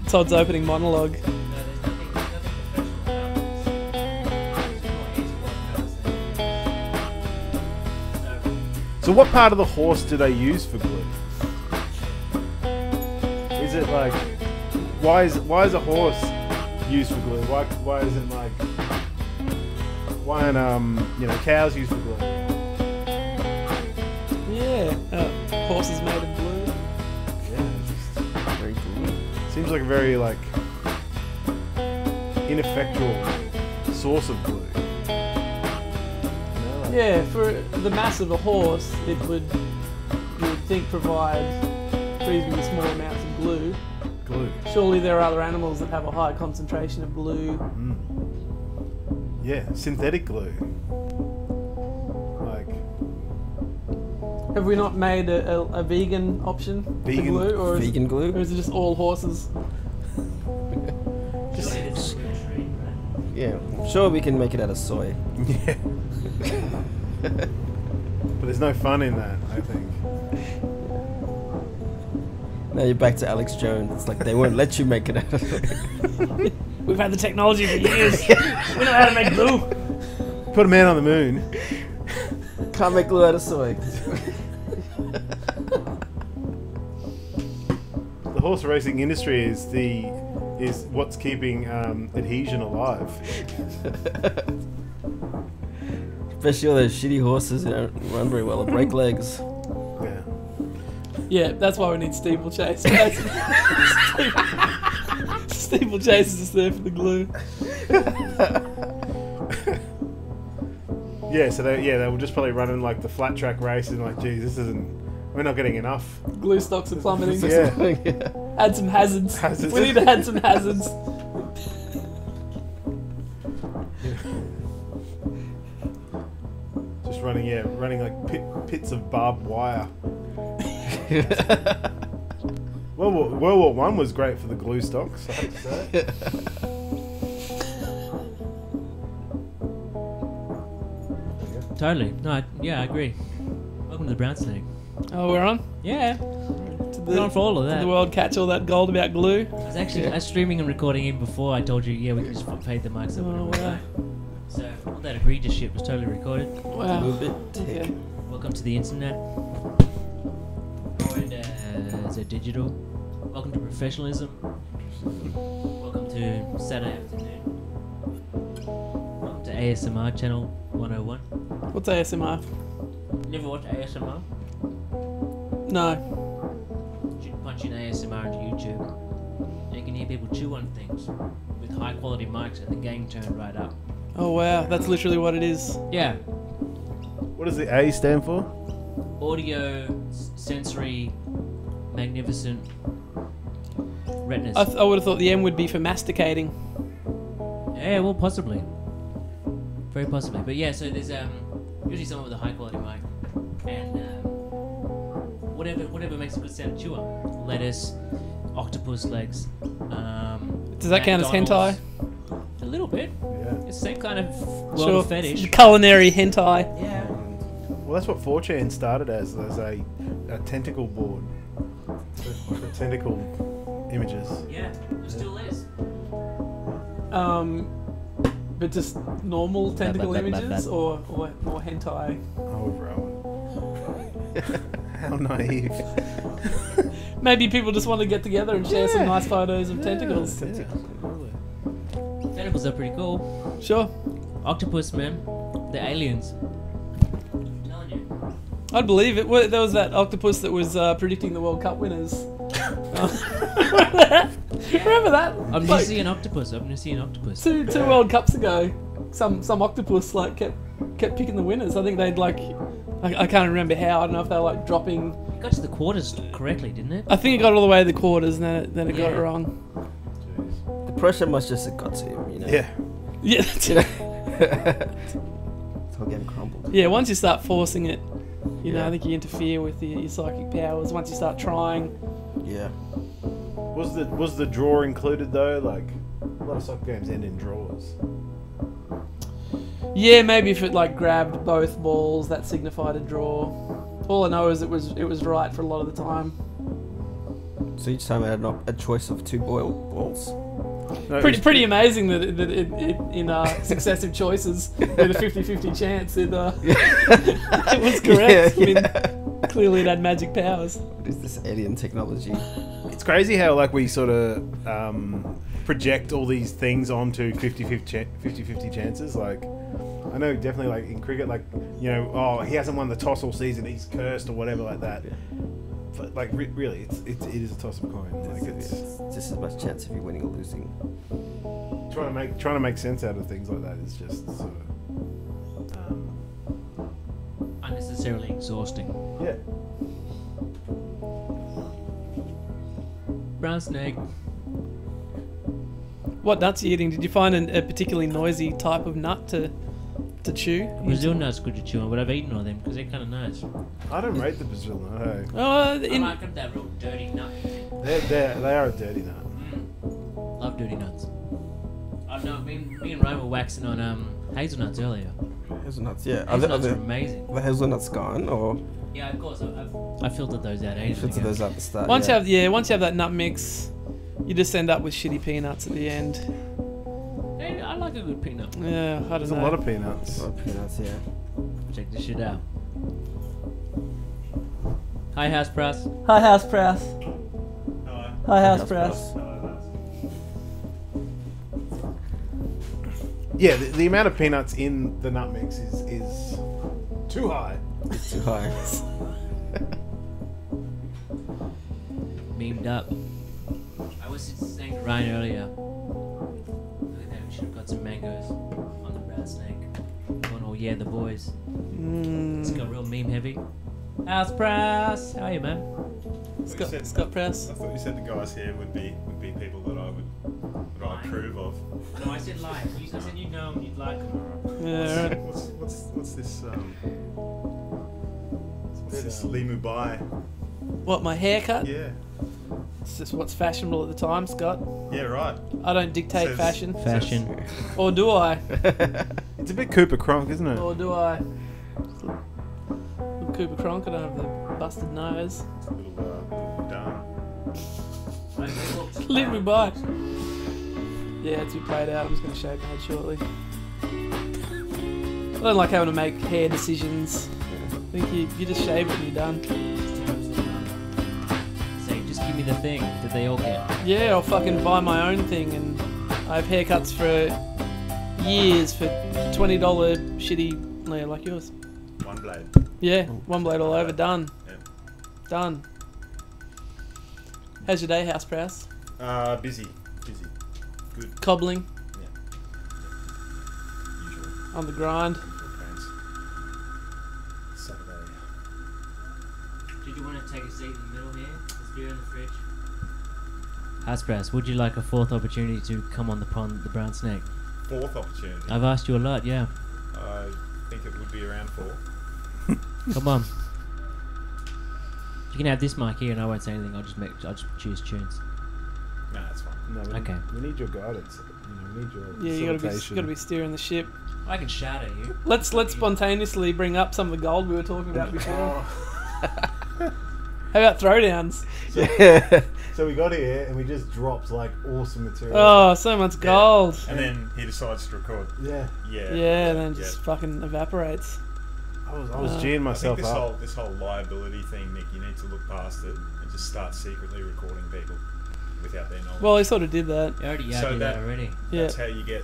Todd's opening monologue. So what part of the horse do they use for glue? Is it like, why is a horse used for glue? Why isn't like, why aren't cows used for glue? Yeah, horses made of glue. Yeah, just very glue. Seems like a very like ineffectual source of glue. Yeah, for the mass of a horse, it would, you would think, provide reasonably small amounts of glue. Glue. Surely there are other animals that have a high concentration of glue. Mm. Yeah, synthetic glue. Like. Have we not made a vegan option to glue? Or vegan glue? Or is it just all horses? Yeah, sure we can make it out of soy. Yeah. But there's no fun in that, I think. Now you're back to Alex Jones. It's like they won't let you make it out of soy. We've had the technology for years. We know how to make glue. Put a man on the moon. Can't make glue out of soy. The horse racing industry is what's keeping adhesion alive. Especially all those shitty horses who don't run very well or break legs. Yeah. Yeah, that's why we need steeplechase. Steeplechase is just there for the glue. Yeah, so they were just probably running like the flat track race and like, geez, we're not getting enough. Glue stocks are plummeting. Yeah. Add some hazards. We need to add some hazards. Just running like pits of barbed wire. World War One was great for the glue stocks, I have to say. Totally. No, yeah, I agree. Welcome to the Brownsnake. Oh, we're on? Yeah. We're on for all of that. Did the world catch all that gold about glue? I was actually I was streaming and recording even before I told you, yeah, we can just fade the mics up. Oh, wow. So all that egregious shit was totally recorded. Wow. Move it. Okay. Welcome to the internet. Joined ZED Digital. Welcome to professionalism. Welcome to Saturday afternoon. Welcome to ASMR channel 101. What's ASMR? Never watched ASMR? No. You should punch in ASMR into YouTube. And you can hear people chew on things with high quality mics and the gain turned right up. Oh wow, that's literally what it is. Yeah. What does the A stand for? Audio, sensory, magnificent, retinas. I would have thought the M would be for masticating. Yeah, well, possibly. Very possibly. But yeah, so there's usually someone with a high quality mic and whatever makes a good sound to chew on. Lettuce, octopus legs. Does that count as hentai? A little bit. Yeah. It's the same kind of world of fetish. Culinary hentai. Yeah. Well, that's what 4chan started as a tentacle board for tentacle images. Yeah, it still is. But just normal tentacle images or hentai? Oh, Rowan. How naive. Maybe people just want to get together and share some nice photos of tentacles. Tentacles are pretty cool. Sure. Octopus, man. They're aliens. I'm telling you. I'd believe it. There was that octopus that was predicting the World Cup winners. Remember that? I'm going to see an octopus. I'm going to see an octopus. Two World Cups ago, some octopus like kept picking the winners. I think they'd like, I can't remember how. I don't know if they were like dropping. It got to the quarters correctly, didn't it? I think it got all the way to the quarters, and then it got it wrong. The pressure must just have got to him, you know. Yeah. Yeah. It's all getting crumbled. Yeah. Once you start forcing it, you know, I think you interfere with your psychic powers. Once you start trying. Yeah. Was the draw included though? Like a lot of soccer games end in draws. Yeah, maybe if it like grabbed both balls, that signified a draw. All I know is it was right for a lot of the time. So each time I had a choice of 2 balls. No, Pretty amazing that in successive choices with a 50-50 chance it was correct. Yeah, I mean, clearly it had magic powers. What is this alien technology? It's crazy how like we sort of project all these things onto 50-50 chances. Like, I know definitely like in cricket, like, you know, oh, he hasn't won the toss all season, he's cursed or whatever like that. Yeah. But like really, it is a toss of a coin. Like it's just as much chance of you winning or losing. trying to make sense out of things like that is just sort of Unnecessarily exhausting. yeah. Brown snake. What nuts are you eating? Did you find a particularly noisy type of nut to chew? Brazil nuts good to chew on, but I've eaten all them because they're kind of nice. I don't rate the Brazil nut. Hey. Oh, I like them, that real dirty nut. They are a dirty nut. Love dirty nuts. No, me and Ryan were waxing on hazelnuts earlier. Hazelnuts, yeah. Hazelnuts are amazing. The hazelnuts gone, or Yeah, of course. I filtered those out you ages filter ago. those out at the start? once you have that nut mix, you just end up with shitty peanuts at the end. Hey, I like a good peanut. Yeah, I don't There's know. a lot of peanuts. Oh, peanuts, yeah. Check this shit out. Hi, House Press. Hi, House Press. Hi, House Press. Yeah, the amount of peanuts in the nut mix is too high. It's too high. Memed up. I was saying to Ryan earlier. Look at that, we should have got some mangoes on the Brownsnake. Going, oh yeah, the boys. It's got real meme heavy. House Press! How are you, man? Scott Press. I thought you said the guys here would be people that I approve of. No, I said like. I said you'd know them, you'd like them. Yeah, right. What's this? What's this Limu Bai? What, my haircut? Yeah, It's just what's fashionable at the time, Scott. yeah, right. I don't dictate Says- fashion. Fashion. Or do I? It's a bit Cooper Cronk, isn't it? Or do I? Little Cooper Cronk, I don't have the busted nose. It's a little done. Leave me by. Yeah, it's a bit played out. I'm just going to shave my head shortly. I don't like having to make hair decisions. I think you just shave it and you're done. Say, just give me the thing that they all get. Yeah, I'll fucking buy my own thing, and I have haircuts for years for $20 shitty, yeah, like yours. One blade. Yeah, one blade all over, done. Yeah. Done. How's your day, House Press? Busy. Good. Cobbling, Usually. on the grind. Friends. Saturday. Did you want to take a seat in the middle here? There's beer in the fridge. House Press, would you like a fourth opportunity to come on the pond, the Brown Snake? Fourth opportunity. I've asked you a lot, yeah. I think it would be around 4. Come on. You can have this mic here, and I won't say anything. I'll just choose tunes. No, that's fine. No, Okay. We need your guidance. You know, we need your Yeah, you facilitation. gotta be steering the ship. I can shout at you. Let's spontaneously bring up some of the gold we were talking about before. How about throwdowns? Yeah. So we got here and we just dropped like awesome material. Oh, so much gold. And then he decides to record. Yeah. Yeah. Yeah, and then just fucking evaporates. I was G'ing I myself think up. this whole liability thing, Nick, you need to look past it and just start secretly recording people without their knowledge. Well, he sort of did that. I already So did that that- already. Yeah. That's how you get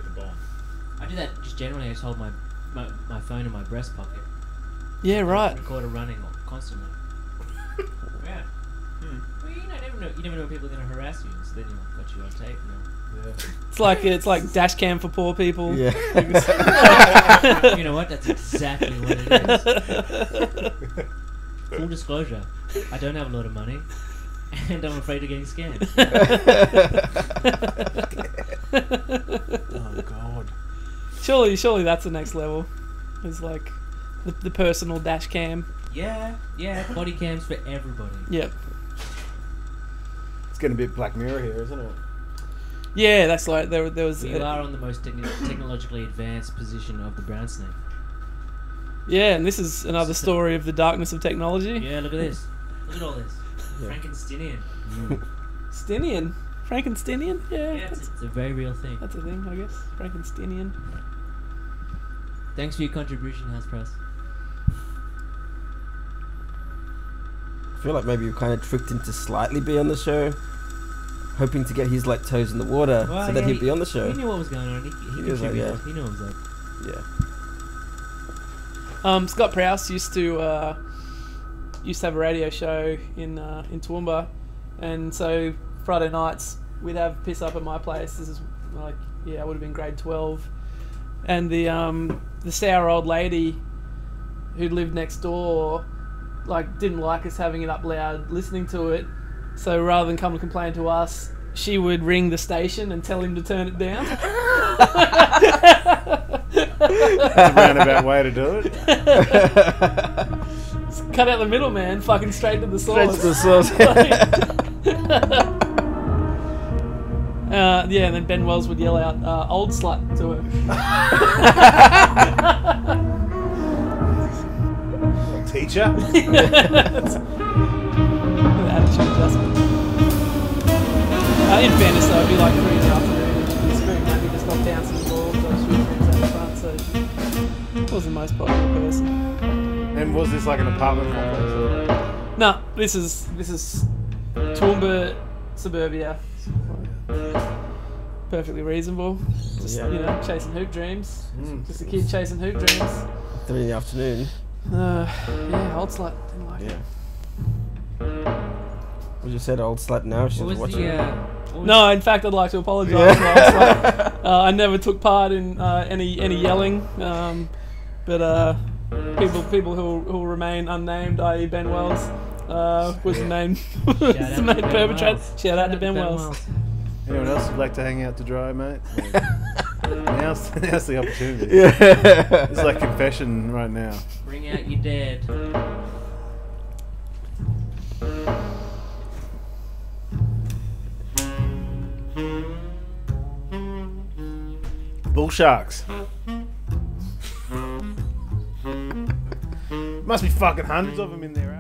the bomb. I do that just generally. I just hold my phone in my breast pocket. Yeah, right. Recorder running constantly. Yeah. Well, you never know. You never know when people are going to harass you. So then you've got you on tape. It's like dash cam for poor people. Yeah. You know what? That's exactly what it is. Full disclosure, I don't have a lot of money, and I'm afraid of getting scammed. Oh God. Surely that's the next level. It's like the personal dash cam. Yeah, body cams for everybody. Yep. It's getting a bit Black Mirror here, isn't it? Yeah, that's like there was. We are on the most technologically advanced position of the brown snake. Yeah, and this is another story of the darkness of technology. Yeah, look at this. Look at all this. Frankensteinian. Stinian. Frankensteinian? Yeah. Yeah, it's a very real thing. That's a thing, I guess. Frankensteinian. Thanks for your contribution, House Press. I feel like maybe you kind of tricked him to slightly be on the show, hoping to get his like toes in the water Well, so that yeah, he'd be on the show. He knew what was going on. He was like, contributed. yeah. He knew what was up. Yeah. Scott Prowse used to have a radio show in Toowoomba, and so Friday nights we'd have piss up at my place. This is like, I would have been grade 12, and the sour old lady who lived next door like didn't like us having it up loud listening to it, so rather than come and complain to us, she would ring the station and tell him to turn it down. That's a roundabout way to do it. Cut out the middle, man. Fucking straight to the Straight source. to the source. Yeah, and then Ben Wells would yell out "old slut" to her. Teacher? Attitude adjustment. In fairness, though, it'd be like 3 in the afternoon, and she'd be screaming at me to stop bouncing the ball, so she was out the front, so she was the most popular person. And was this like an apartment complex? No, this is Toowoomba suburbia. Perfectly reasonable. Just chasing hoop dreams. Just a kid chasing hoop dreams. 3 in the afternoon. Yeah, old slut. Didn't like it. Well, you said old slut now. She's What was watching. No, in fact, I'd like to apologise. Yeah. I never took part in any yelling, but people who will remain unnamed, i.e. Ben Wells, was the main perpetrator. Shout out to Ben Wells. Anyone else who'd like to hang out to dry, mate? Now's the opportunity. Yeah. It's like confession right now. Bring out your dad. Bull sharks. Must be fucking hundreds of them in there, eh?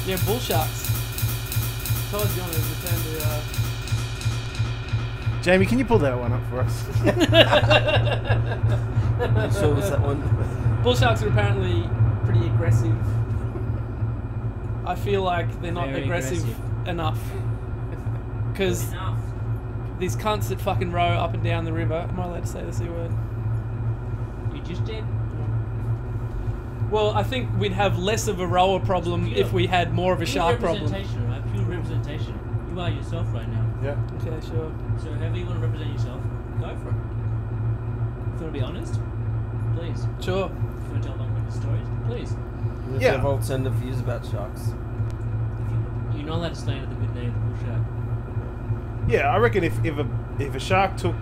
Yeah, bull sharks. Todd, do you want to return to... Jamie, can you pull that one up for us? So was that one? Bull sharks are apparently pretty aggressive. I feel like they're not Very aggressive enough. Because Enough. these cunts that fucking row up and down the river... Am I allowed to say the C word? You just did. Well, I think we'd have less of a rower problem if we had more of a shark problem. Representation, right? Pure representation. You are yourself right now. Yeah. Okay, sure. So however you want to represent yourself, go for it. you want to be honest, please. Sure. If you want to tell long-winded stories, please. If you have alternative views about sharks. You're not allowed to slander the good name of the bull shark. Yeah, I reckon if a shark took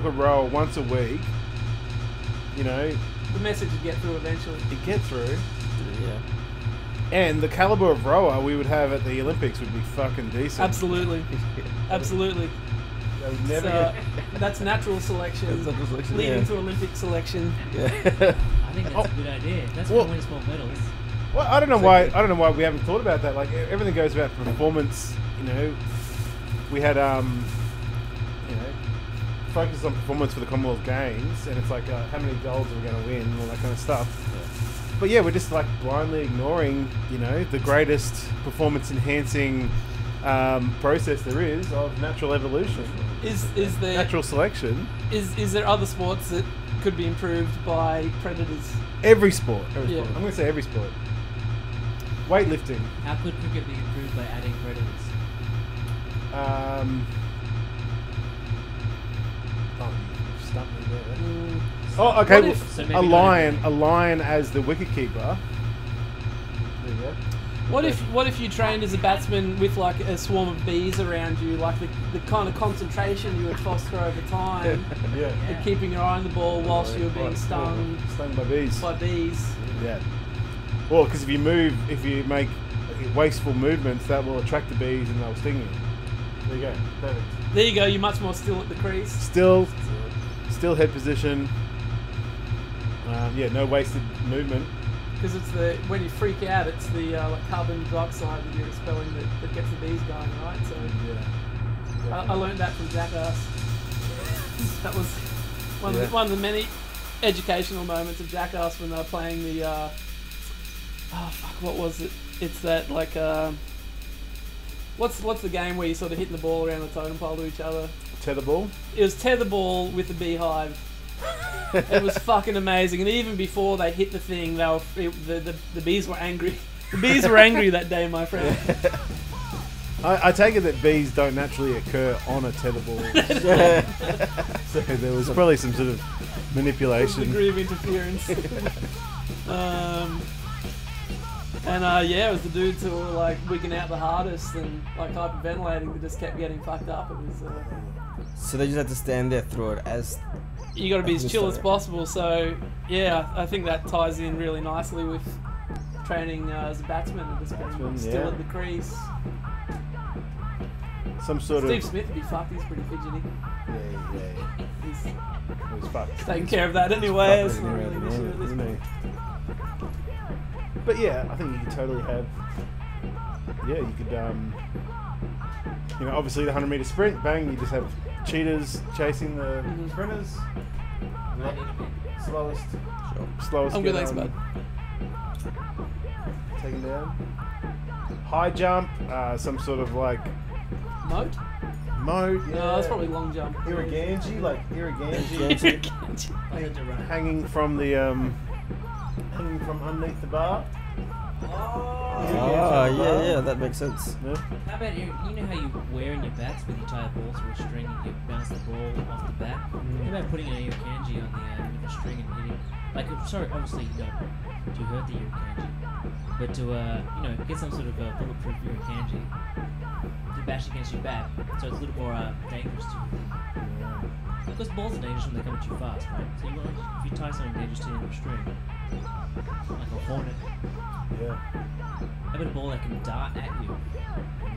a roll once a week, you know, The message would get through eventually. it'd get through. Yeah. And the caliber of rower we would have at the Olympics would be fucking decent. Absolutely. Absolutely. They would never So, that's natural selection. That's natural selection, Leading yeah. to Olympic selection. Yeah. I think that's a good idea. That's Well- going to win small medals. Well, I don't know why we haven't thought about that. Like everything goes about performance. You know, we had focus on performance for the Commonwealth Games, and it's like how many golds are we going to win, and all that kind of stuff. Yeah. But yeah, we're just like blindly ignoring, you know, the greatest performance enhancing process there is of natural evolution, Is there natural selection. is there other sports that could be improved by predators? Every sport. Yeah. I'm going to say every sport. Weightlifting. How could cricket be improved by adding predators? Oh, you stumped me there. Mm, Oh, okay. What Well, if- So maybe a not lion as the wicket keeper. There you go. what if you trained as a batsman with like a swarm of bees around you, like the kind of concentration you would foster over time, Yeah. and keeping your eye on the ball whilst you were being stung Stung by bees. by bees? Yeah. Well, because if you make wasteful movements, that will attract the bees and they'll sting you. There you go. Perfect. There you go. You're much more still at the crease. Still head position. No wasted movement. Because it's when you freak out, it's the like carbon dioxide that you're expelling that gets the bees going, right? So Yeah. I learned that from Jackass. That was one of the many educational moments of Jackass when they were playing the what was it? It's that like what's the game where you sort of hitting the ball around the totem pole to each other? Tetherball. It was tetherball with the beehive. It was fucking amazing, and even before they hit the thing, the bees were angry. The bees were angry that day, my friend. I take it that bees don't naturally occur on a tetherball. So there was probably some sort of manipulation. Degree of interference. It was the dudes who were like wigging out the hardest and like hyperventilating that just kept getting fucked up. It was. So they just had to stand there through it as. You got to be as Just chill like as it. possible. So yeah, I think that ties in really nicely with training as a batsman and just being still yeah. at the crease. Some sort Steve of. Smith would be fucked. He's pretty fidgety. Yeah. He's It was fucked. taking care of that anyway. It's Fucking not really an issue at this isn't point. he? But yeah, I think you could totally have. Yeah, you could. Obviously the 100-meter sprint, bang! You just have cheetahs chasing the sprinters. Slowest. I'm good, thanks, bud. Taken down. High jump, some sort of like Moat? mode. Yeah. No, that's probably long jump. Irriganji, like hanging from the hanging from underneath the bar. Yeah, that makes sense. Yeah. How about you know how you wear in your bats with your tie a ball through a string and you bounce the ball off the bat? How about putting an kanji on the end of a string and hitting? Like, sorry, obviously you don't to hurt the kanji, but to get some sort of bulletproof kanji to bash against your bat, so it's a little more dangerous to you. Because balls are dangerous when they come at you fast, right? So you want, if you tie something dangerous to the end of a string, like a hornet. Yeah. How about a ball that can dart at you?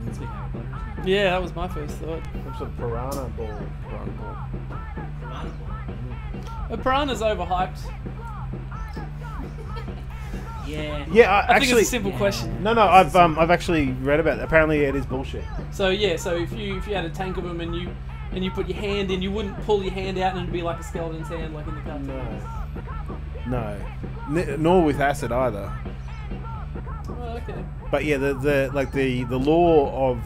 That's a bit Harry Potter, isn't it? Yeah, that was my first thought. Some sort of piranha ball. Piranha ball. A piranha's overhyped. Yeah. Yeah, I think it's a simple question. No, I've actually read about it. Apparently, it is bullshit. So yeah, so if you had a tank of them and you put your hand in, you wouldn't pull your hand out and it'd be like a skeleton's hand, like in the cartoon. No. Nor with acid either. Oh, okay. But yeah, the law of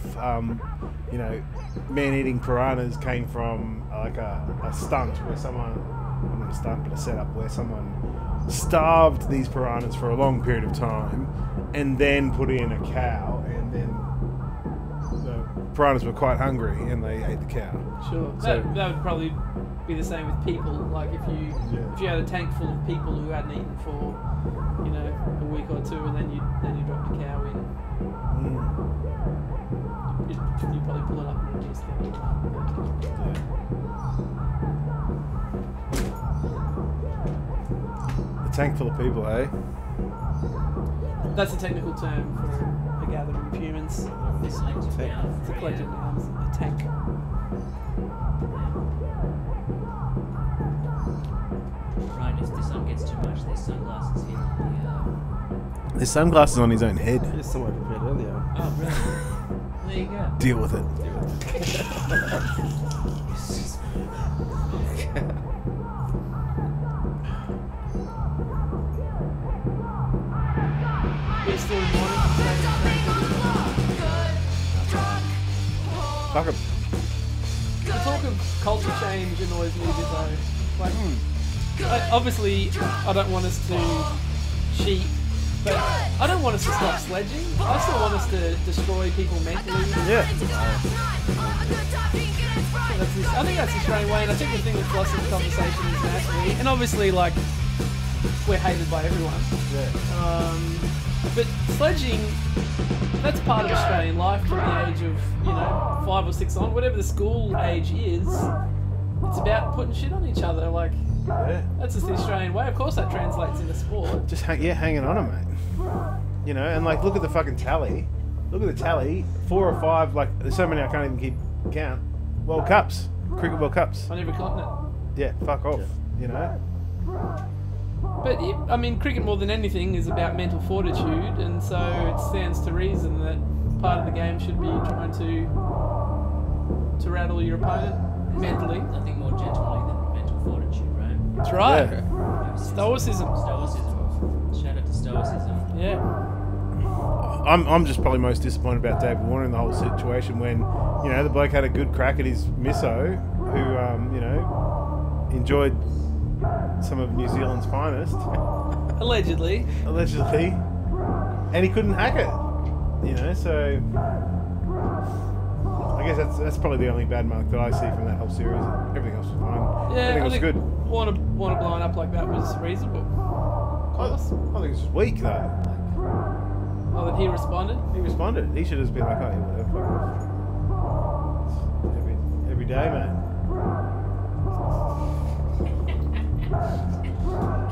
man-eating piranhas came from like a stunt where someone, not a stunt, but a setup where someone starved these piranhas for a long period of time, and then put in a cow, and then the piranhas were quite hungry and they ate the cow. Sure. So- That would probably be the same with people. Like if you had a tank full of people who hadn't eaten for, you know, a week or two, and then you dropped a cow in, you'd probably pull it up and reduce the A tank full of people, eh? That's a technical term for a gathering of humans. It's It's a collective noun, a tank. Right, if the sun gets too much, there's sunglasses here. There's sunglasses on his own head. Just somewhere prepared earlier. Oh, brilliant. There you go. Deal with it. We're still in morning. Fuck 'em. The talk of culture change annoys me a bit though. Like, obviously, I don't want us to cheat, but I don't want us to stop sledging. I still want us to destroy people mentally. Yeah. I think that's the Australian way, and I think the thing that's lost in the conversation internationally, and obviously, like, we're hated by everyone. Yeah. But sledging, that's part of Australian life from the age of, 5 or 6 on, whatever the school age is. It's about putting shit on each other. Like, Yeah. that's just the Australian way. Of course, that translates into sport. Just hanging on 'em, mate. You know, and like, look at the fucking tally. Look at the tally. 4 or 5. Like, there's so many I can't even keep count. World Cups, cricket World Cups. On every continent. Yeah, fuck off. You know. But, I mean, cricket more than anything is about mental fortitude, and so it stands to reason that part of the game should be trying to rattle your opponent mentally. Nothing more gentlemanly than mental fortitude, right? That's right. Yeah. Stoicism. Stoicism. Shout out to stoicism. Yeah. I'm just probably most disappointed about David Warner in the whole situation when, the bloke had a good crack at his misso, who, enjoyed some of New Zealand's finest, Allegedly. and he couldn't hack it. So I guess that's probably the only bad mark that I see from that whole series. Everything else was fine. Yeah, Everything I was think good. Warner blowing up like that was reasonable. I think it was weak though. Oh, that he responded? He responded. He should have just been like, oh, yeah, whatever, fuck off. Every day, man.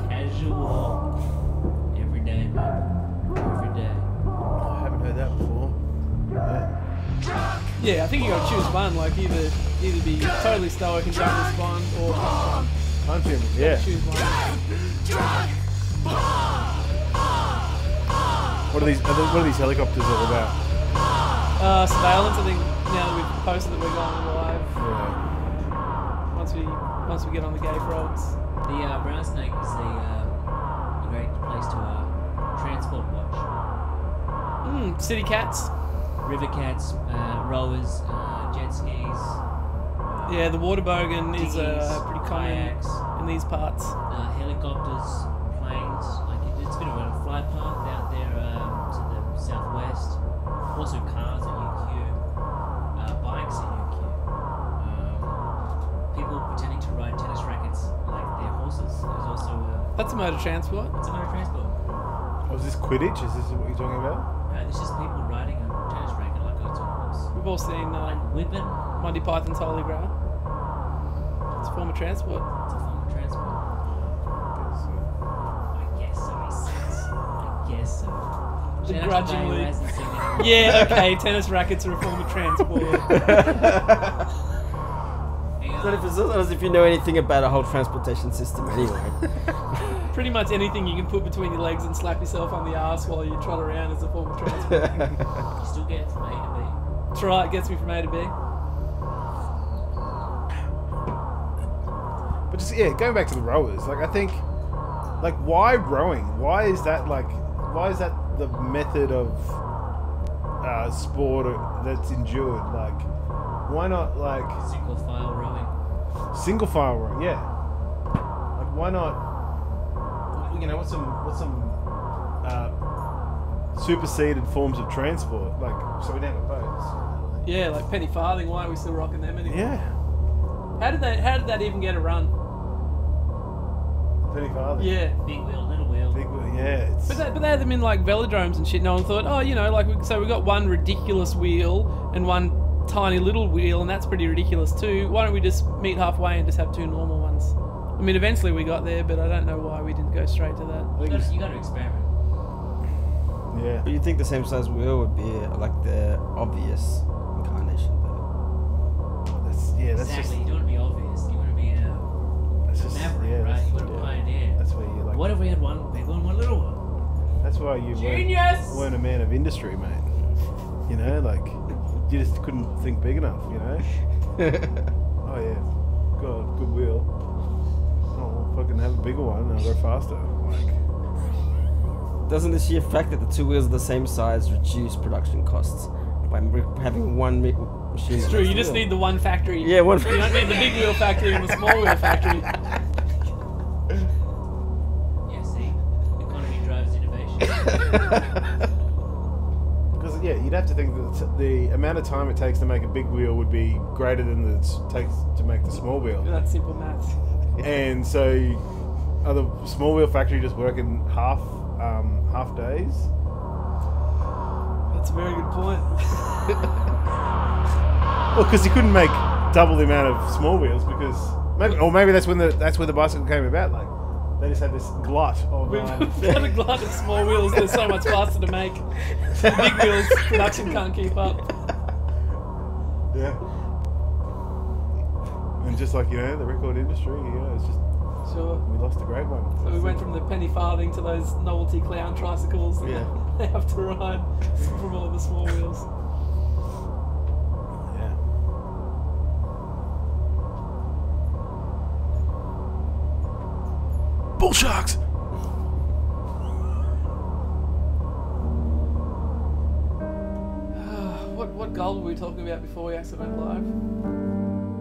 Casual. Every day, man. Every day. I haven't heard that before. Yeah. Yeah, I think you got to choose one. Like either be totally stoic and don't respond, or Punch him. Yeah. choose one. What are these helicopters all about? Surveillance. I think now that we've posted that we're going live, Yeah. once we get on the gay frogs. The Brownsnake is a great place to transport watch. City cats. River cats, rowers, jet skis, Yeah, the water bogan is dinghies, pretty common kayaks, in these parts. helicopters, planes. Like it's been a fly path out there to the southwest. Also cars at UQ, bikes at UQ. People pretending to ride tennis rackets like they're horses. There's also That's a mode of transport. it's a motor transport. Was this Quidditch? Is this what you're talking about? It's just people riding a tennis racket like it's a horse. We've all seen Like whipping, Monty Python's Holy Grail. It's a form of transport. it's a form of transport. I guess so, he says. I guess so. Shout out to Begrudgingly. Dave Rasmussen singing. Yeah, okay, tennis rackets are a form of transport. Hang But on. if it's not as if you know anything about a whole transportation system anyway. Pretty much anything you can put between your legs and slap yourself on the arse while you trot around is a form of transport. You still get from A to That's right, gets me from A to B. But just going back to the rowers, like I think, like why rowing? Why is that the method of sport that's endured? Like, why not like B. Single file rowing. single file rowing? Yeah. Like why not? What's some superseded forms of transport? Like so we don't have boats. Yeah, like penny farthing, why are we still rocking them anymore? Yeah. How did that even get a run? Penny farthing. Yeah. Big wheel, little wheel. Big wheel, yeah. It's, But they had them in like velodromes and shit. No one thought, oh, you know, like so we got one ridiculous wheel and one tiny little wheel, and that's pretty ridiculous too. Why don't we just meet halfway and just have two normal ones? I mean, eventually we got there, but I don't know why we didn't go straight to that. I think it's, You got to experiment. yeah. But you'd think the same size wheel would be like the obvious incarnation, though. That's Exactly. just You don't want to be obvious. You want to be that's a just maverick, yeah, right? that's- You want to yeah. pioneer. That's where you like. What if we had one big one, one little one? That's why you Genius! weren't a man of industry, mate. You know, like you just couldn't think big enough. You know. Oh yeah, God, good wheel. Oh, fucking have a bigger one and I'll go faster. Like, Doesn't the sheer fact that the two wheels are the same size reduce production costs by having one machine? It's true. You just need the one factory. Yeah, one. You don't need the big wheel factory and the small wheel factory. Yeah, see? Economy drives innovation. because yeah, you'd have to think that the amount of time it takes to make a big wheel would be greater than it takes to make the small wheel. That's simple maths. And so, are the small wheel factory just working half days? That's a very good point. Well, because you couldn't make double the amount of small wheels because maybe that's where the bicycle came about. Like they just had this glut of. We've got a glut of small wheels. They're so much faster to make. The big wheels production can't keep up. Yeah. And just like, you know, the record industry, you know, it's just, Sure. we lost a great one. So we went from the penny farthing to those novelty clown tricycles that Yeah. they have to ride from all the small wheels. Yeah. Bull sharks! What goal were we talking about before we actually went live?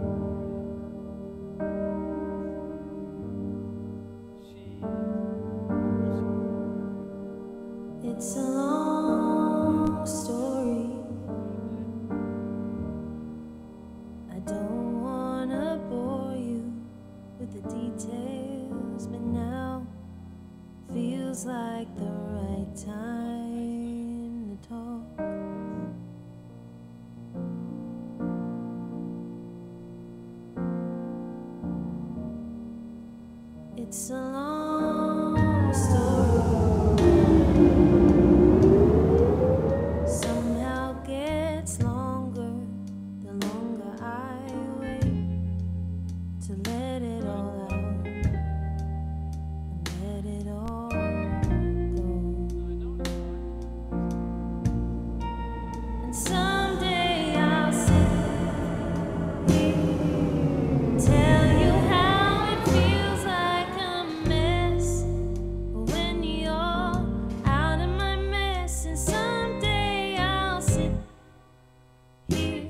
It's a long story. I don't wanna bore you with the details, but now feels like the right time to talk. It's a long story. Somehow gets longer the longer I wait to let it all out and let it all go. And someday I'll sit here, tell you how it feels like a mess when you're out of my mess. And someday I'll sit here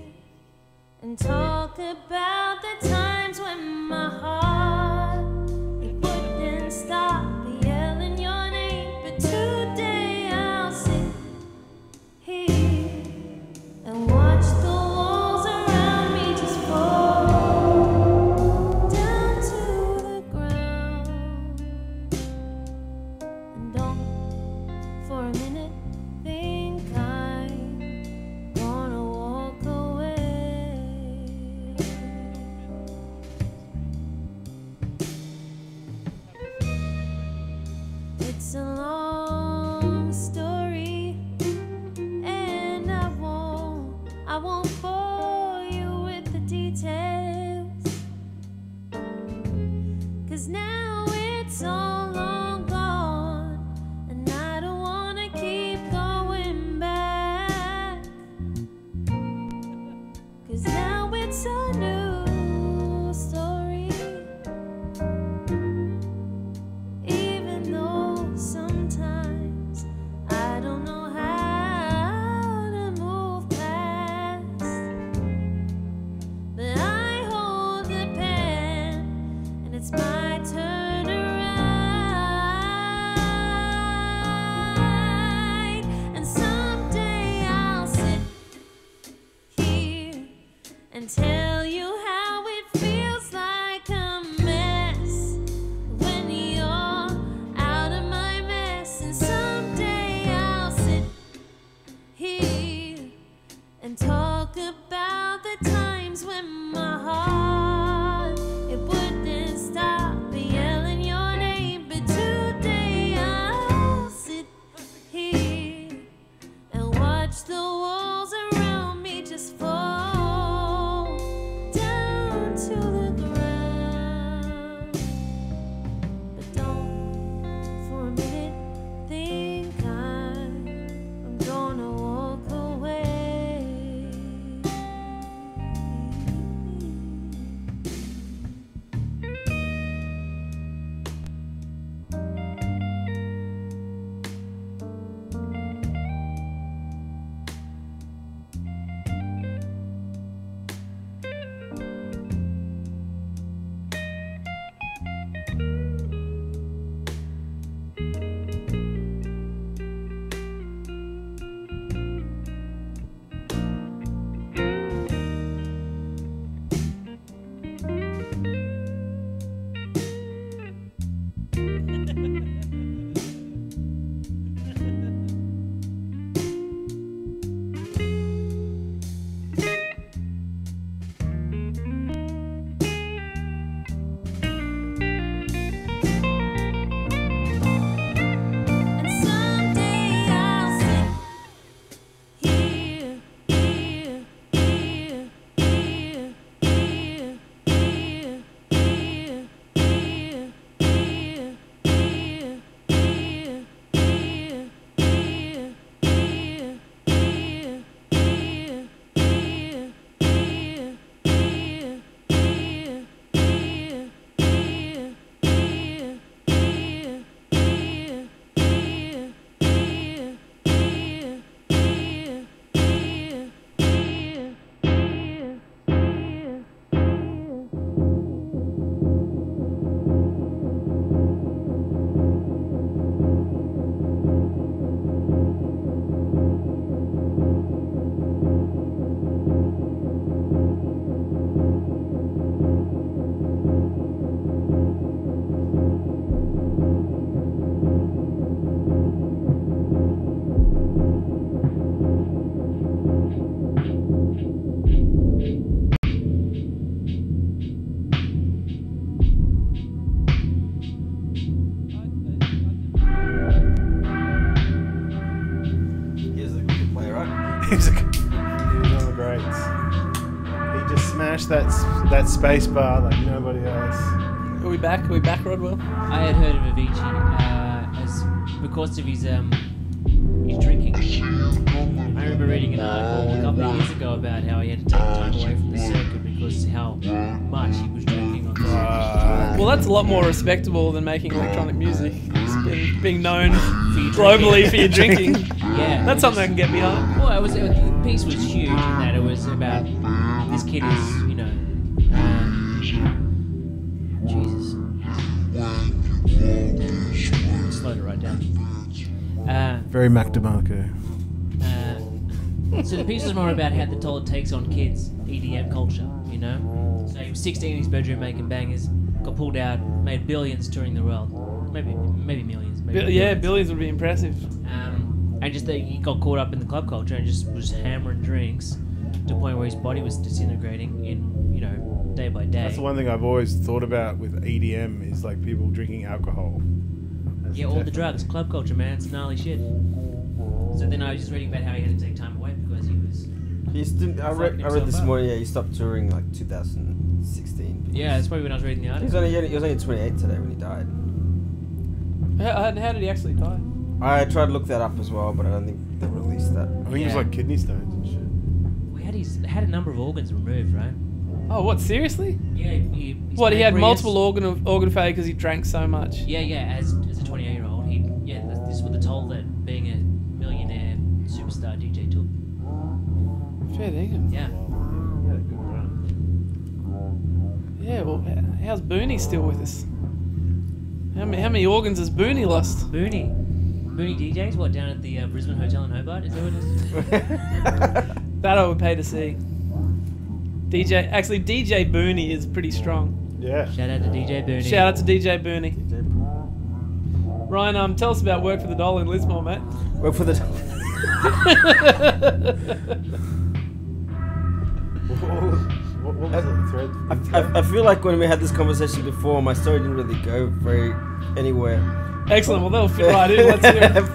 and talk about the times when my heart, it wouldn't stop yelling your name. But today I'll sit here and watch the walls around me just fall down to the ground. And don't for a minute think I'm gonna walk away. It's a long story, and I won't bore you with the details, 'cause now it's all long gone, and I don't wanna keep going back, 'cause now it's a new story. Even though sometimes I don't know how to move past, but I hold the pen and it's my turn to write. And someday I'll sit here and tell you how it feels He was one of the greats. He just smashed that space bar like nobody else. Are we back? Rodwell? I had heard of Avicii as because of his drinking. I remember reading an article a couple of years ago about how he had to take time away from the circuit because how much he was drinking on the circuit. Well, that's a lot more respectable than making electronic music. Just being known For your globally drinking. for your drinking. Yeah, That's something I can get behind. Well, the piece was huge in that it was about this kid is, Jesus. Slow to write down. Very Mac DeMarco. So the piece was more about how the toll it takes on kids, EDM culture, you know? So he was 16 in his bedroom making bangers, got pulled out, made billions touring the world. Maybe millions. Maybe Yeah, billions would be impressive. And just that he got caught up in the club culture and just was hammering drinks to the point where his body was disintegrating day by day. That's the one thing I've always thought about with EDM is like people drinking alcohol. That's Yeah, all the definitely- drugs, club culture, man, it's gnarly shit. So then I was just reading about how he had to take time away because he was... I read himself this up. morning. Yeah, he stopped touring like 2016. Yeah, that's probably when I was reading the He was article. only 28 today when he died. How did he actually die? I tried to look that up as well, but I don't think they released that. I think it was Yeah. like kidney stones and shit. We had a number of organs removed, right? Oh, what? Seriously? Yeah, his What? He had pancreas- multiple organ failure because he drank so much. Yeah, as a 28-year-old, this was the toll that being a millionaire superstar DJ took. Fair dinkum. Yeah. He had a good run. Yeah. Well, how's Booney still with us? How many organs has Booney lost? Booney DJs, what, down at the Brisbane Hotel in Hobart? Is that what it is? That I would pay to see. DJ Booney is pretty strong. Yeah. Shout out to DJ Booney. Shout out to DJ Booney. Ryan, tell us about Work for the Doll in Lismore, mate. Work for the. What was the thread? I feel like when we had this conversation before, my story didn't really go very anywhere. Excellent. Well, that'll fit right in. Let's hear it.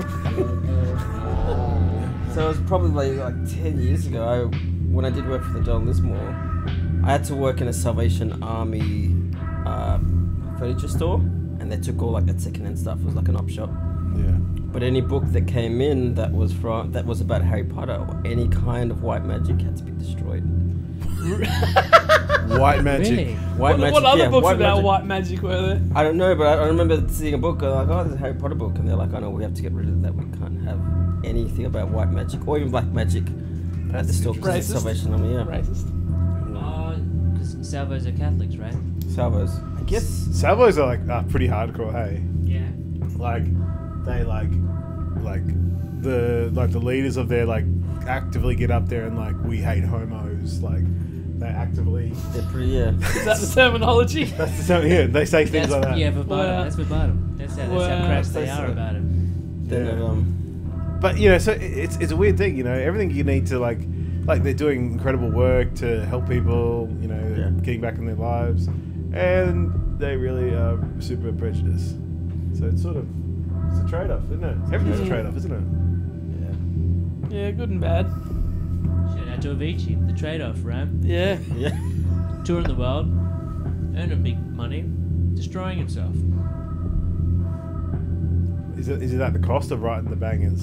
So it was probably like 10 years ago when I did work for the Doll in Lismore. I had to work in a Salvation Army furniture store, and they took all like that second-hand stuff. It was like an op shop. Yeah. But any book that came in that was about Harry Potter or any kind of white magic had to be destroyed. White magic. Really? White magic. What other yeah, books white about magic. white magic were there? I don't know, but I remember seeing a book. I'm like, oh, there's a Harry Potter book, and they're like, oh no, we have to get rid of that. We can't have anything about white magic or even black magic at the store because it's Racist. Salvation Army. Yeah, Racist. Because Salvos are Catholics, right? Salvos. I guess. Salvos are like pretty hardcore, hey. Yeah. Like they like the leaders of their like actively get up there and like we hate homos, like they actively They're pretty. Yeah. Is that the terminology? that's the same, yeah, they say things like that. Yeah, verbatim. Wow. That's verbatim. That's how Wow. crass they That's are so- about it. Then But you know, so it's a weird thing, you know, everything you need to like they're doing incredible work to help people, you know, Yeah. getting back in their lives, and they really are super prejudiced. So it's sort of it's a trade-off, isn't it? Everything's a trade-off, isn't it? yeah. Yeah, good and bad. Shout out to Avicii, the trade-off, right? Yeah. Yeah. Touring the world, earning big money, destroying himself. Is it at the cost of writing the bangers,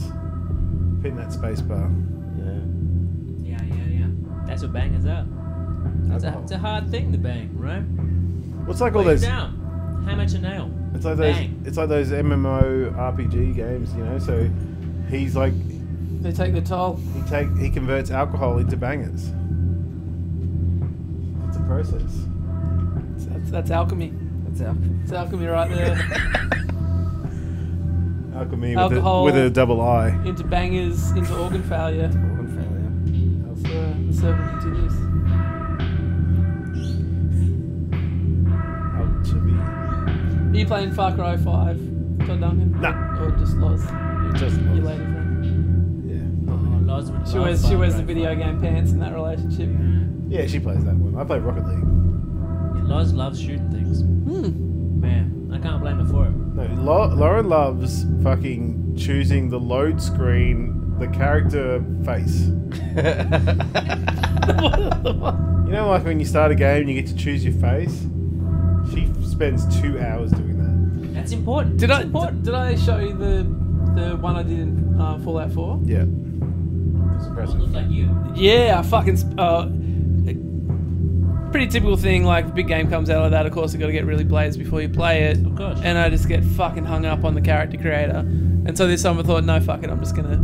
hitting that space bar? Yeah. Yeah. That's what bangers are. It's a hard thing to bang, right? What's like all Lay it those? down, hammer to nail. It's like those. Bang. It's like those MMO RPG games, you know. So he's like They take the toll. he converts alcohol into bangers. It's a process. That's alchemy. That's out. It's alchemy right there. Alchemy Alcohol. with a double I. Into bangers, into organ failure. Organ failure. That's the circle continues. Alchemy. Are you playing Far Cry 5, Todd Duncan? Nah. Or just Loz? Just Your Loz. lady friend? Yeah. Oh, Loz would She love wears Far the Cry video 5. game pants in that relationship. Yeah, she plays that one. I play Rocket League. Yeah, Loz loves shooting things. Hmm. Man, I can't blame her for it. No, Lauren loves fucking choosing the load screen the character face. You know, like when you start a game and you get to choose your face? She spends 2 hours doing that. That's important. Did I show you the one I did in Fallout 4? Yeah. It's It impressive. looks like you. Yeah, I fucking. Pretty typical thing, like the big game comes out like that, of course you've got to get really blazed before you play it. Of course. And I just get fucking hung up on the character creator. And so this time I thought, no, fuck it, I'm just going to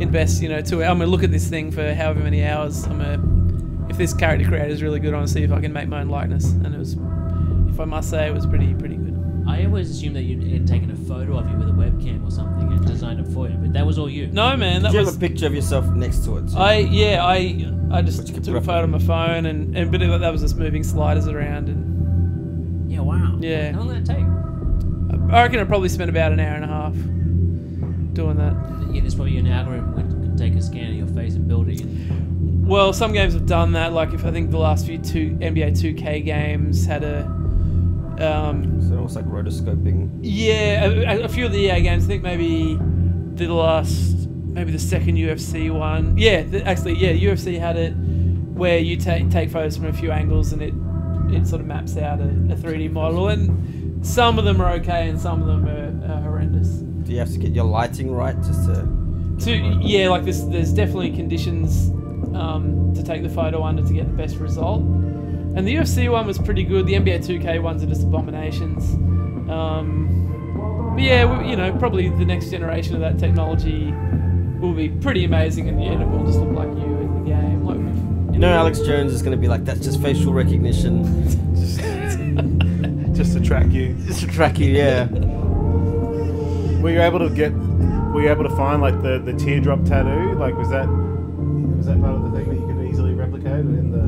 invest, I'm going to look at this thing for however many hours. If this character creator is really good, I want to see if I can make my own likeness. And it was, if I must say, it was pretty good. I always assumed that you'd taken a photo of you with a webcam or something and designed it for you, but that was all you. No, man, that Did you was... have a picture of yourself next to it? I just took a photo on my phone and but that was just moving sliders around and Yeah, wow. Yeah. How long did that take? I reckon I probably spent about an hour and a half doing that. Yeah, there's probably an algorithm which can take a scan of your face and build it in. Well, some games have done that. Like I think the last few NBA 2K games had a So almost like rotoscoping. yeah, a few of the EA games. I think maybe the second UFC one. Yeah, UFC had it where you take photos from a few angles and it sort of maps out a 3D model. And some of them are okay and some of them are horrendous. Do you have to get your lighting right just to? Yeah, like there's definitely conditions to take the photo under to get the best result. And the UFC one was pretty good. The NBA 2K ones are just abominations. But yeah, probably the next generation of that technology will be pretty amazing, and it will just look like you in the game. Like Alex Jones is going to be like, that's just facial recognition. Just to track you. Just to track you, yeah. Were you able to find like the teardrop tattoo? Like was that part of the thing that you could easily replicate in the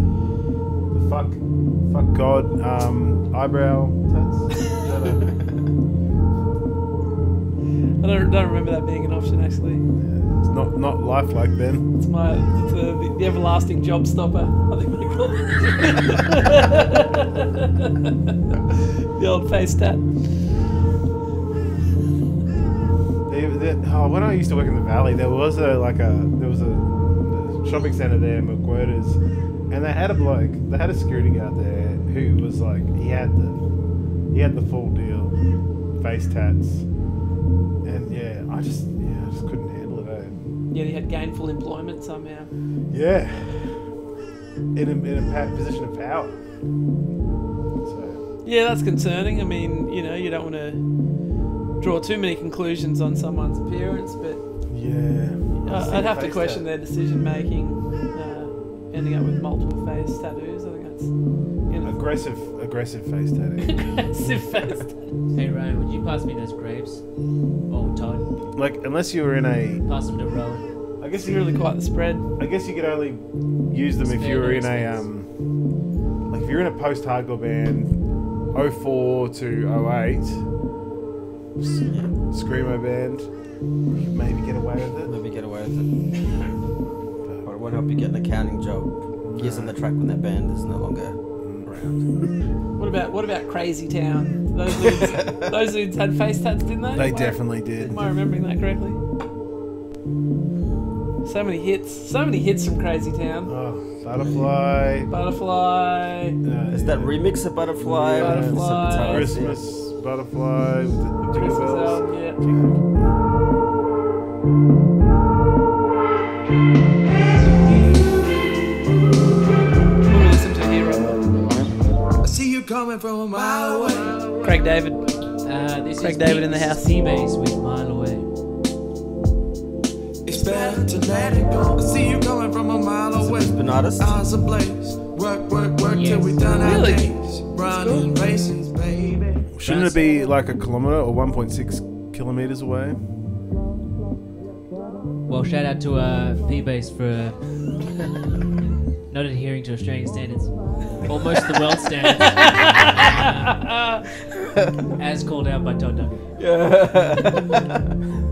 fuck god eyebrow tats? I don't remember that being an option actually. Yeah, it's not lifelike then. It's the everlasting job stopper, I think they call it. The old face tat. When I used to work in the Valley, there was a shopping centre there, McWhirters, and they had a security guard there who was like, he had the full deal, face tats, and I just couldn't handle it. Yeah, he had gainful employment somehow. Yeah, in a position of power. So. Yeah, that's concerning. I mean, you don't want to draw too many conclusions on someone's appearance, but yeah, I'd have to question their decision making, ending up with multiple face tattoos. I think that's aggressive face tattoo. aggressive face tattoo. Hey Ryan, would you pass me those grapes? Oh, Todd. Like unless you were in a, Pass them to Rowan. I guess It's really quite the spread. I guess you could only use them if you were in a like if you're in a post-hardcore band, 04 to 08. Screamo band, you could maybe get away with it. Maybe get away with it. But it won't help you get an accounting job years on the track when that band is no longer around. What about Crazy Town? Those dudes had face tats, didn't they? They definitely did. Am I remembering that correctly? So many hits from Crazy Town. Oh, Butterfly. Is that remix of Butterfly? Butterfly. Christmas Butterfly with the Jingle Christmas Bells. album, yeah. What we listen to here, Rob? I see you coming from a mile away. Craig David. This Craig is David in the house. T-Base with Mile Away. It's better to let it go. I see you coming from a mile away. Bernardus? Eyes ablaze. Work till we done our Really? days. Running races, baby. Shouldn't it be like a kilometre or 1.6 kilometres away? Well, shout out to P-Base for not adhering to Australian standards. Almost the world standards. As called out by Todd Duncan.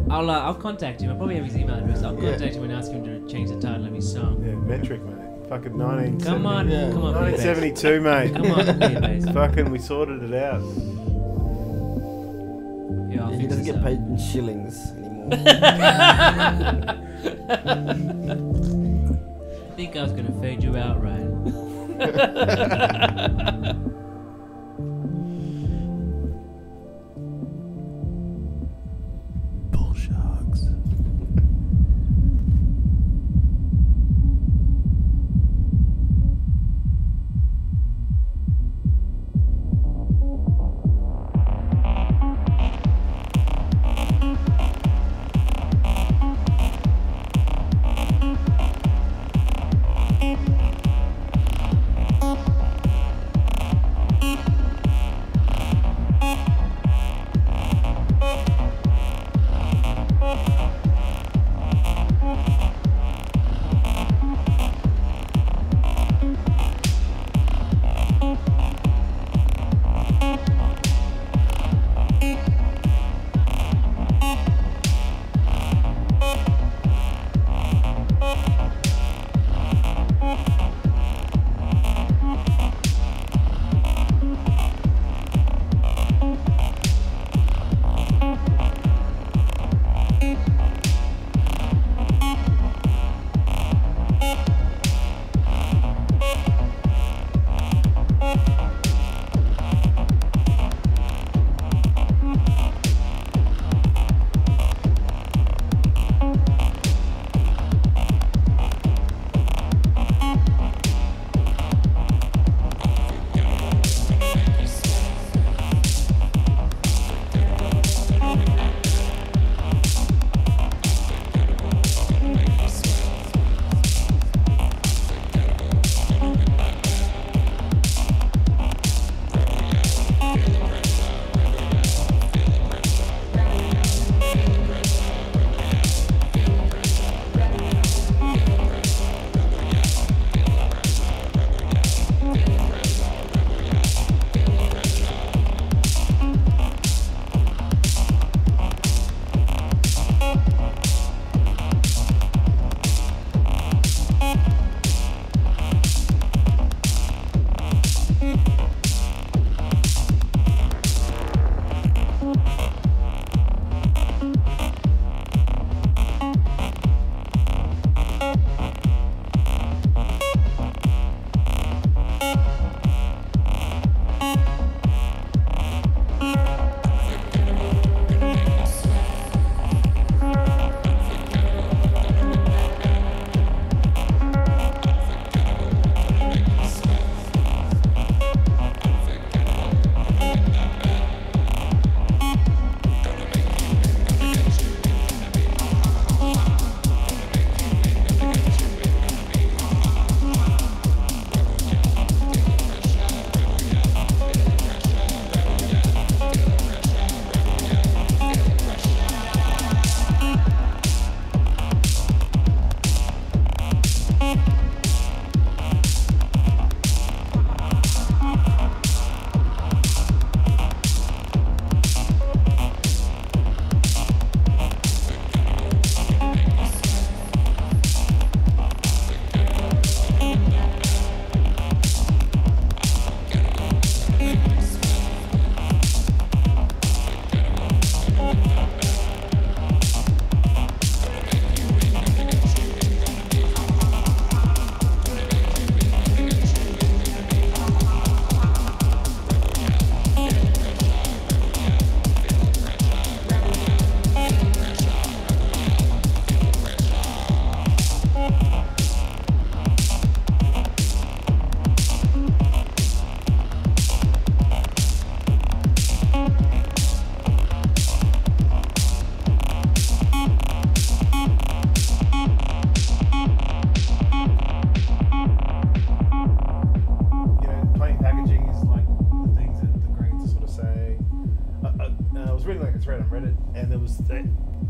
I'll contact him. I probably have his email address. I'll contact him and ask him to change the title of his song. Yeah, metric, mate. Fucking 1970. Come on, Yeah. come on, P-Base. 1972, mate. Come on, P-Base. Fucking, we sorted it out. Yeah, I'll He fix doesn't this get up. paid in shillings anymore. I think I was gonna fade you out, Ryan. Bull sharks.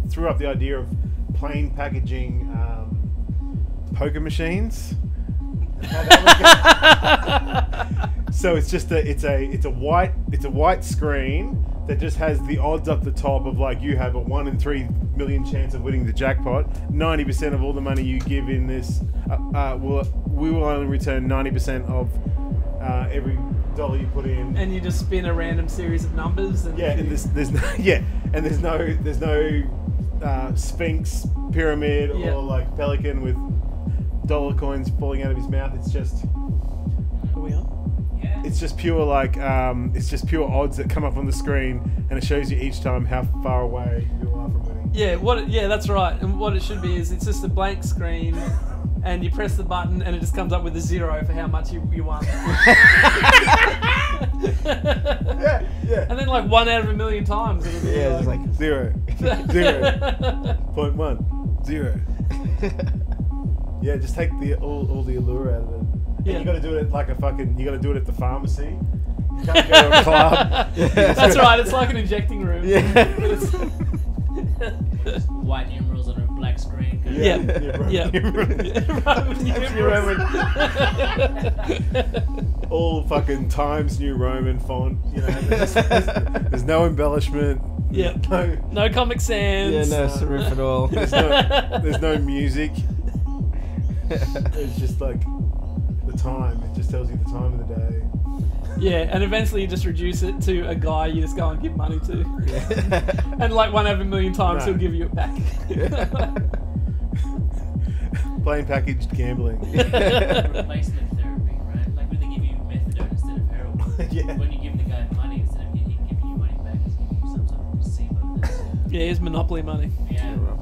Threw up the idea of plain packaging poker machines. So it's just it's a white screen that just has the odds up the top of like you have a 1 in 3 million chance of winning the jackpot. 90% of all the money you give in this, we will only return 90% of every dollar you put in. And you just spin a random series of numbers. And yeah, and there's no Sphinx pyramid Yeah. or like pelican with dollar coins falling out of his mouth. It's just Are we on? Yeah. it's just pure like it's just pure odds that come up on the screen, and it shows you each time how far away you are from winning. Yeah, that's right. And what it should be is it's just a blank screen, and you press the button, and it just comes up with a 0 for how much you won. Yeah. And then like 1 out of a million times. It'll be Yeah, it's like 0, 0.1, 0. Yeah, just take all the allure out of it. Yeah. And you got to do it at like you got to do it at the pharmacy. You can't go to a club. That's right. It's like an injecting room. Yeah. But it's- White numerals on a black screen. Yeah. Yeah. Roman numerals. All fucking Times New Roman font. You know, there's no embellishment. Yeah. No, No Comic Sans. yeah, no serif at all. there's no music. It's just like the time. It just tells you the time of the day. Yeah, and eventually you just reduce it to a guy you just go and give money to. And like 1 out of a million times No. he'll give you it back. Plain packaged gambling. Replacement therapy, right? Like when they give you methadone instead of heroin. Yeah. When you give the guy money instead of him giving you money back, he's giving you some sort of placebo. That's, Yeah, here's Monopoly money. yeah. Well,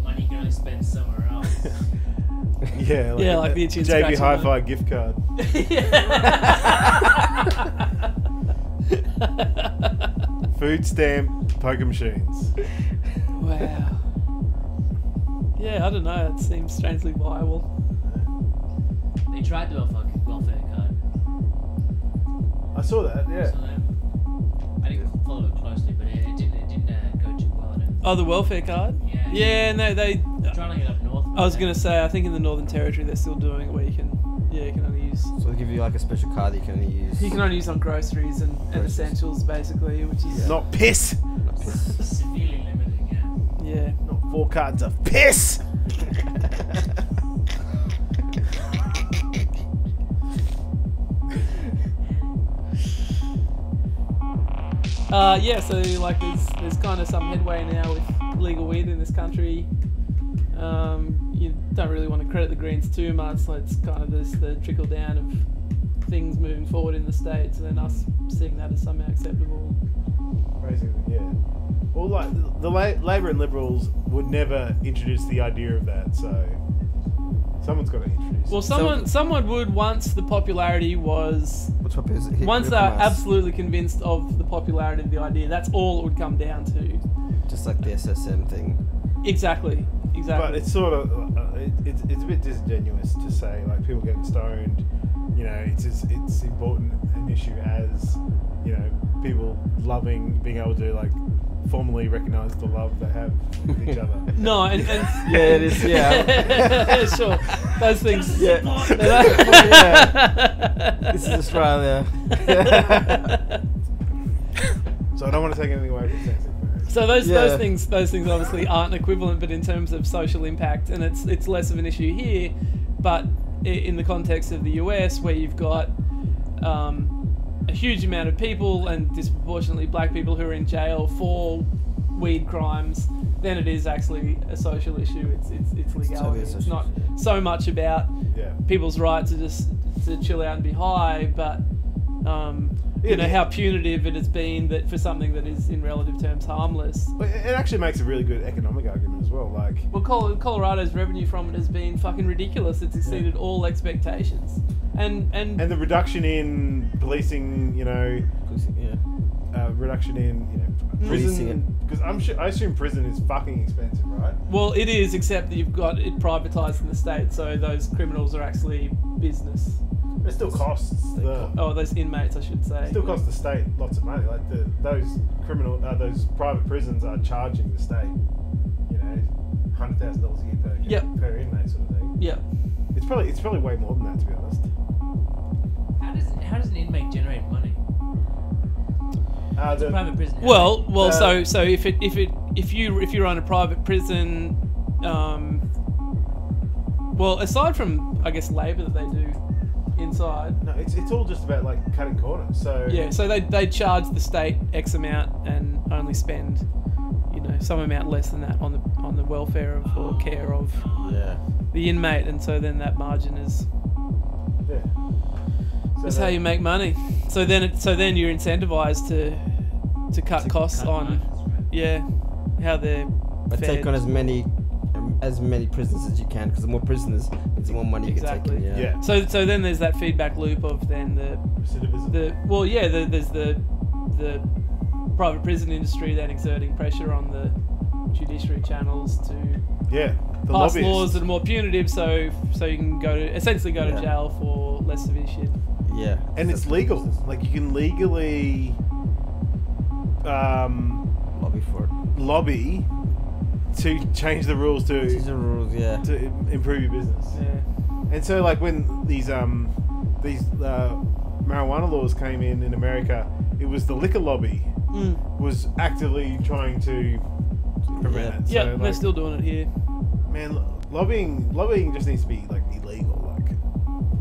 money you can only spend somewhere else. Yeah, Yeah, like the itchy and JB scratchy Hi-Fi gift card. Food stamp poker machines. Wow. Yeah, I don't know. It seems strangely viable. They tried the welfare card. I saw that. Yeah. So I didn't follow it closely, but it didn't go too well. Oh, the welfare card? Yeah. Yeah, no, they. Trying to get up north. I was gonna say, I think in the Northern Territory they're still doing it where you can only use. So they give you like a special card that you can only use. You can only use on groceries and Groceries. essentials basically, which is Not piss. severely limiting, yeah. yeah. Not 4 cartons of piss. Yeah, so like there's kind of some headway now with legal weed in this country. You don't really want to credit the Greens too much, so it's kind of this the trickle down of things moving forward in the States, and then us seeing that as somehow acceptable. Basically, yeah. Well, like the Labor and Liberals would never introduce the idea of that, so someone's got to introduce. Well, someone would once the popularity was. Which one is it? Once they're absolutely convinced of the popularity of the idea, that's all it would come down to. Just like the SSM thing. Exactly. But it's sort of it's a bit disingenuous to say like people getting stoned. You know, it's important an issue as people loving being able to like formally recognise the love they have with each other. No, and Yeah, it is. Yeah. sure, those things. Yeah. Yeah. This is Australia. So I don't want to take anything away from sexy. So those Yeah. things obviously aren't equivalent, but in terms of social impact, and it's less of an issue here, but in the context of the US, where you've got a huge amount of people and disproportionately black people who are in jail for weed crimes, then it is actually a social issue. It's legality. totally a It's social not issue. so much about Yeah. people's right to chill out and be high, but how punitive it has been that for something that is in relative terms harmless. But it actually makes a really good economic argument as well. Like, Well, Colorado's revenue from it has been fucking ridiculous. It's exceeded all expectations, and the reduction in policing, reduction in Policing prison, because I assume prison is fucking expensive, right? well, it is, except that you've got it privatized in the state, so those criminals are actually business. It still costs Those inmates, I should say. still costs the state lots of money. Like those private prisons are charging the state, $100,000 a year Yep. per inmate sort of thing. Yeah. It's probably way more than that, to be honest. How does an inmate generate money? It's a private prison. Well. So if you run a private prison, aside from I guess labour that they do inside. No, it's all just about like cutting corners. So Yeah, so they charge the state X amount and only spend, you know, some amount less than that on the welfare of or care of Yeah. the inmate, and so then that margin is Yeah. is how you make money. So then you're incentivized to cut costs on how they're But fed. take on as many prisoners as you can, because the more prisoners means the more money you Exactly. can take in. Yeah. So then there's that feedback loop of then Recidivism. there's the private prison industry then exerting pressure on the judiciary channels to Yeah. The pass lobbyists. laws that are more punitive, so you can essentially go to Yeah. jail for less severe shit. Yeah. And it's legal. Like you can legally Lobby for it. lobby to change the rules These to are rules, yeah. improve your business. Yeah. And so, like when these marijuana laws came in America, it was the liquor lobby was actively trying to prevent it. Yeah, So, they're like, still doing it here. man, lobbying just needs to be like illegal. Like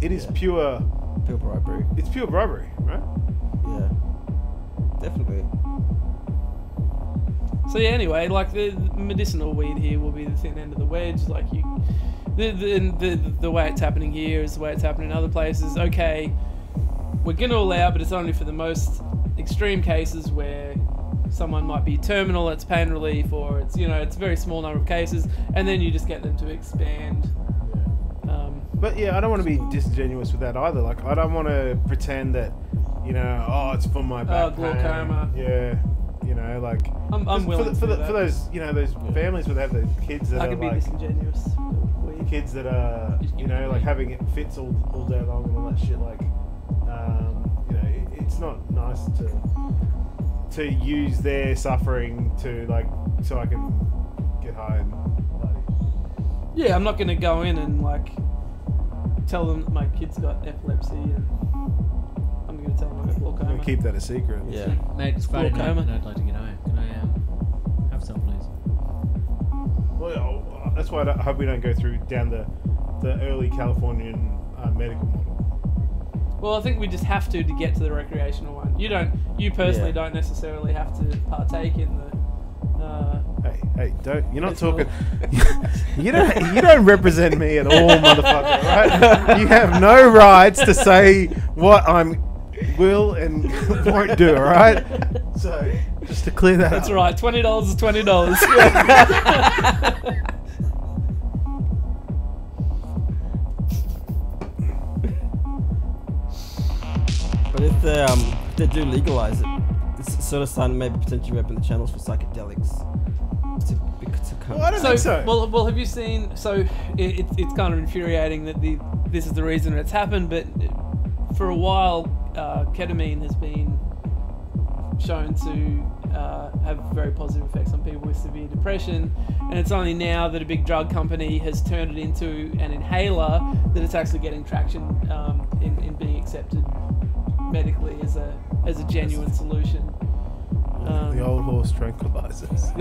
it is pure. Pure bribery. It's pure bribery, right? Yeah. Definitely. So yeah, anyway, like the medicinal weed here will be the thin end of the wedge. Like the way it's happening here is the way it's happening in other places. Okay, we're going to allow, but it's only for the most extreme cases where someone might be terminal, it's pain relief, or it's it's a very small number of cases, and then you just get them to expand. But yeah, I don't want to be disingenuous with that either. Like I don't want to pretend that it's for my back pain. glaucoma. Yeah. Like I'm willing for to do that. those those families where they have the kids that I are can be like disingenuous. Weed. kids that are like having fits all day long and all that shit. Like it's not nice to use their suffering to like so I can get high and party. Yeah, I'm not going to go in and like tell them that my kid's got epilepsy, and I'm going to tell them I've got I'm glaucoma. gonna keep that a secret. Yeah. Mate, it's Friday night Glaucoma. and I'd like to get home. Can I have some, please? Well, that's why I hope we don't go through down the early Californian medical model. Well, I think we just have to get to the recreational one. You personally don't necessarily have to partake in the. Hey, don't! You're not Medicinal. talking. You don't represent me at all, motherfucker. Right? You have no rights to say what I'm will and won't do. All right. So just to clear that That's up. right. $20 is $20. But if they do legalize it, it's sort of starting maybe potentially open the channels for psychedelics to come. Well, I don't think so. Well, have you seen? So it's kind of infuriating that this is the reason it's happened. But for a while, ketamine has been shown to have very positive effects on people with severe depression, and it's only now that a big drug company has turned it into an inhaler that it's actually getting traction in being accepted medically as a genuine solution. The old horse tranquilizers.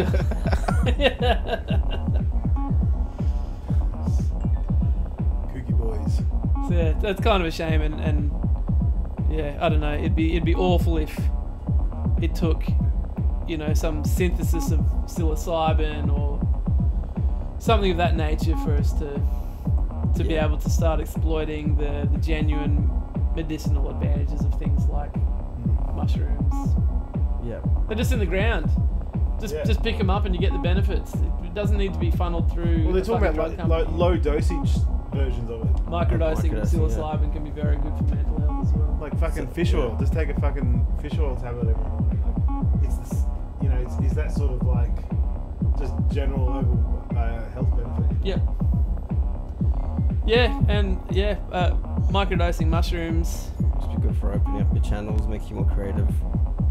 Kooky boys. So yeah, that's kind of a shame, and yeah, I don't know. It'd be awful if it took, some synthesis of psilocybin or something of that nature for us to be able to start exploiting the genuine medicinal advantages of things like mushrooms. Yeah. They're just in the ground. Just pick them up and you get the benefits. It doesn't need to be funneled through. Well, they're a talking fucking about drug like company. low dosage versions of it. Microdosing of Microdosing, psilocybin can be very good for mental health as well. Like fucking fish oil. Just take a fucking fish oil tablet every morning. Like, it's this, it's that sort of like just general overall health benefit. Yep. Yeah, and microdosing mushrooms. Just be good for opening up your channels, make you more creative.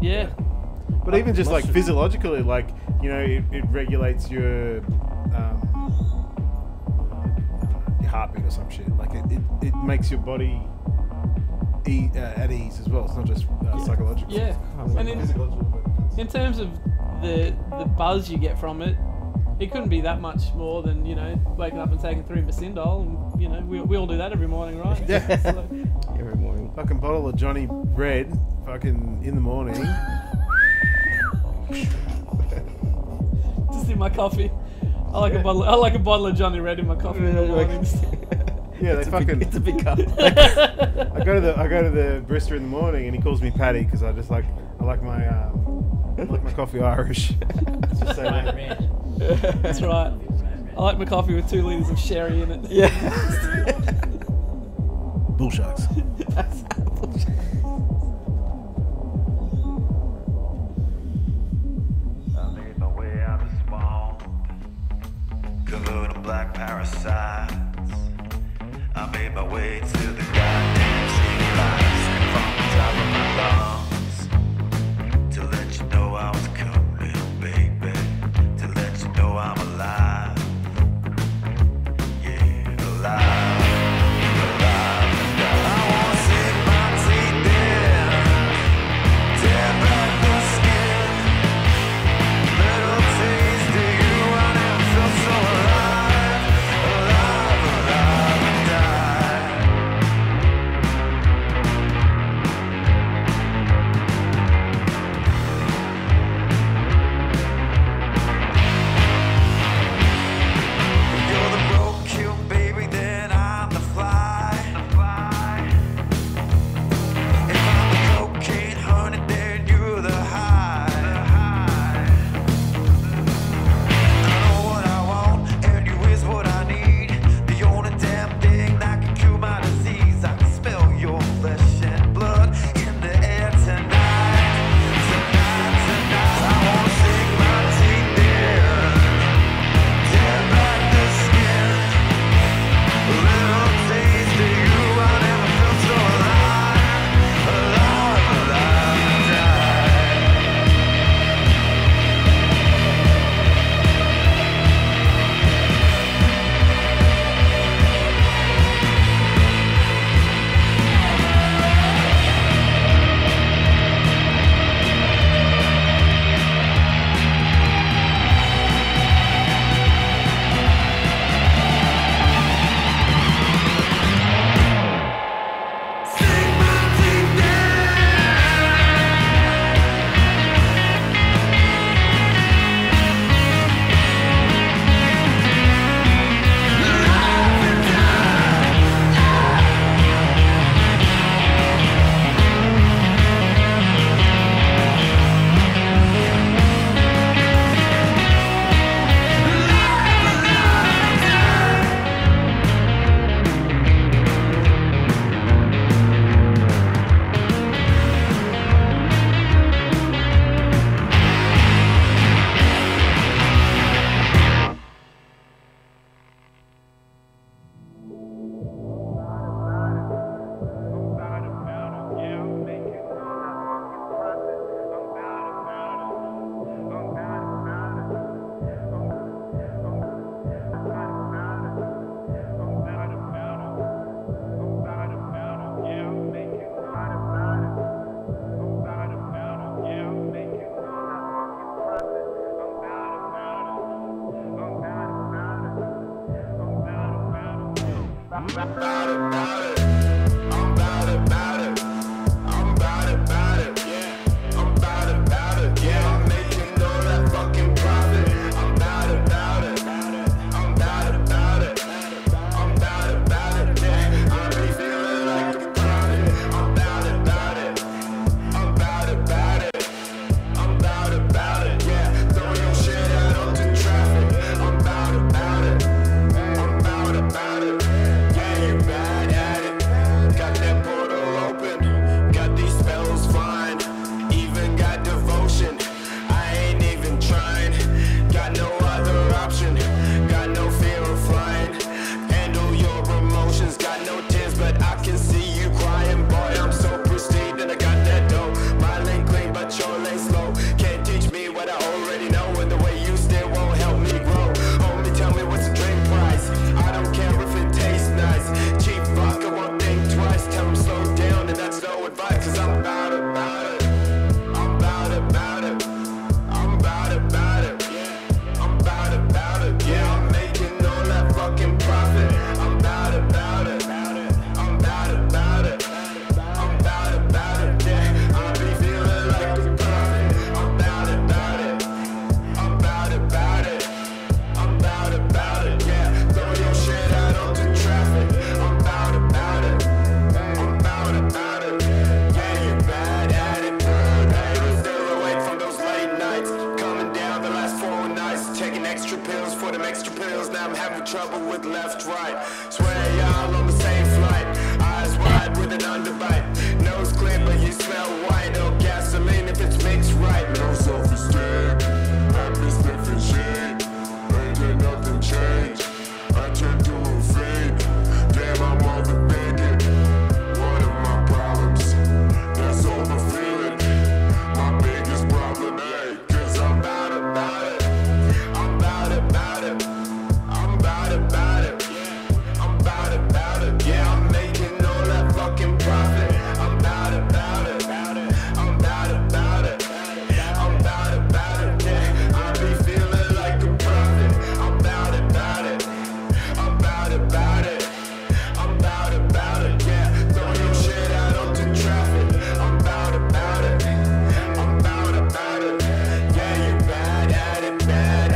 Yeah. But even just like Mushroom- physiologically, like it regulates your heartbeat or some shit. Like it makes your body at ease as well. It's not just psychological. Yeah. It's like And physiological benefits. in terms of the buzz you get from it, it couldn't be that much more than waking up and taking 3 Mesindol, and we all do that every morning, right? Yeah. So, Every morning. Fucking bottle of Johnny Red, fucking in the morning. my coffee. I like a bottle of Johnny Red in my coffee in the mornings. Yeah, they fucking. It's a big cup. I go to the barista in the morning, and he calls me Paddy because I like my coffee Irish. Just say that. Red. That's right. I like my coffee with 2 litres of sherry in it. Yeah. Bull sharks. I made my way out of swamp, covered in black parasites. I made my way to the goddamn city lights from the top of my lungs to let you know I was coming, baby. To let you know I'm alive. Yeah, alive. I wanna sink my teeth in, tear back the skin. Little taste of you, I never felt so alive, alive, alive and die. You're the roadkill, baby, then I'm the fly. If I'm the cocaine honey, then you're the high. I know what I want, and you is what I need. The only damn thing that can cure my disease. I can smell your flesh and blood in the air tonight. Tonight. I wanna sink my teeth in, tear back the skin. Little taste of you, I never felt so alive, alive, alive and die. Sink my teeth in. Yeah, you mad at it. I'm having trouble with left, right. Swear y'all on the same flight. Eyes wide with an underbite. Nose clean, but you smell white. No gasoline if it's mixed right. No self-esteem. Happy sniffing shit. Ain't there nothing changed. I turned to a fiend. Damn, I'm overthinking. What are my problems? That's overfeeling. My biggest problem, hey, 'cause I'm about it. I'm about it. I'm about it. I'm about it. Yeah, I'm making all that fucking profit. I'm about it. I'm about it. I'm about it. Yeah, I be feeling like a prophet. I'm about it. I'm about it. I'm about it. Yeah, throw your shit out onto traffic. I'm about it. I'm about it. Yeah, you bad at it. Yeah.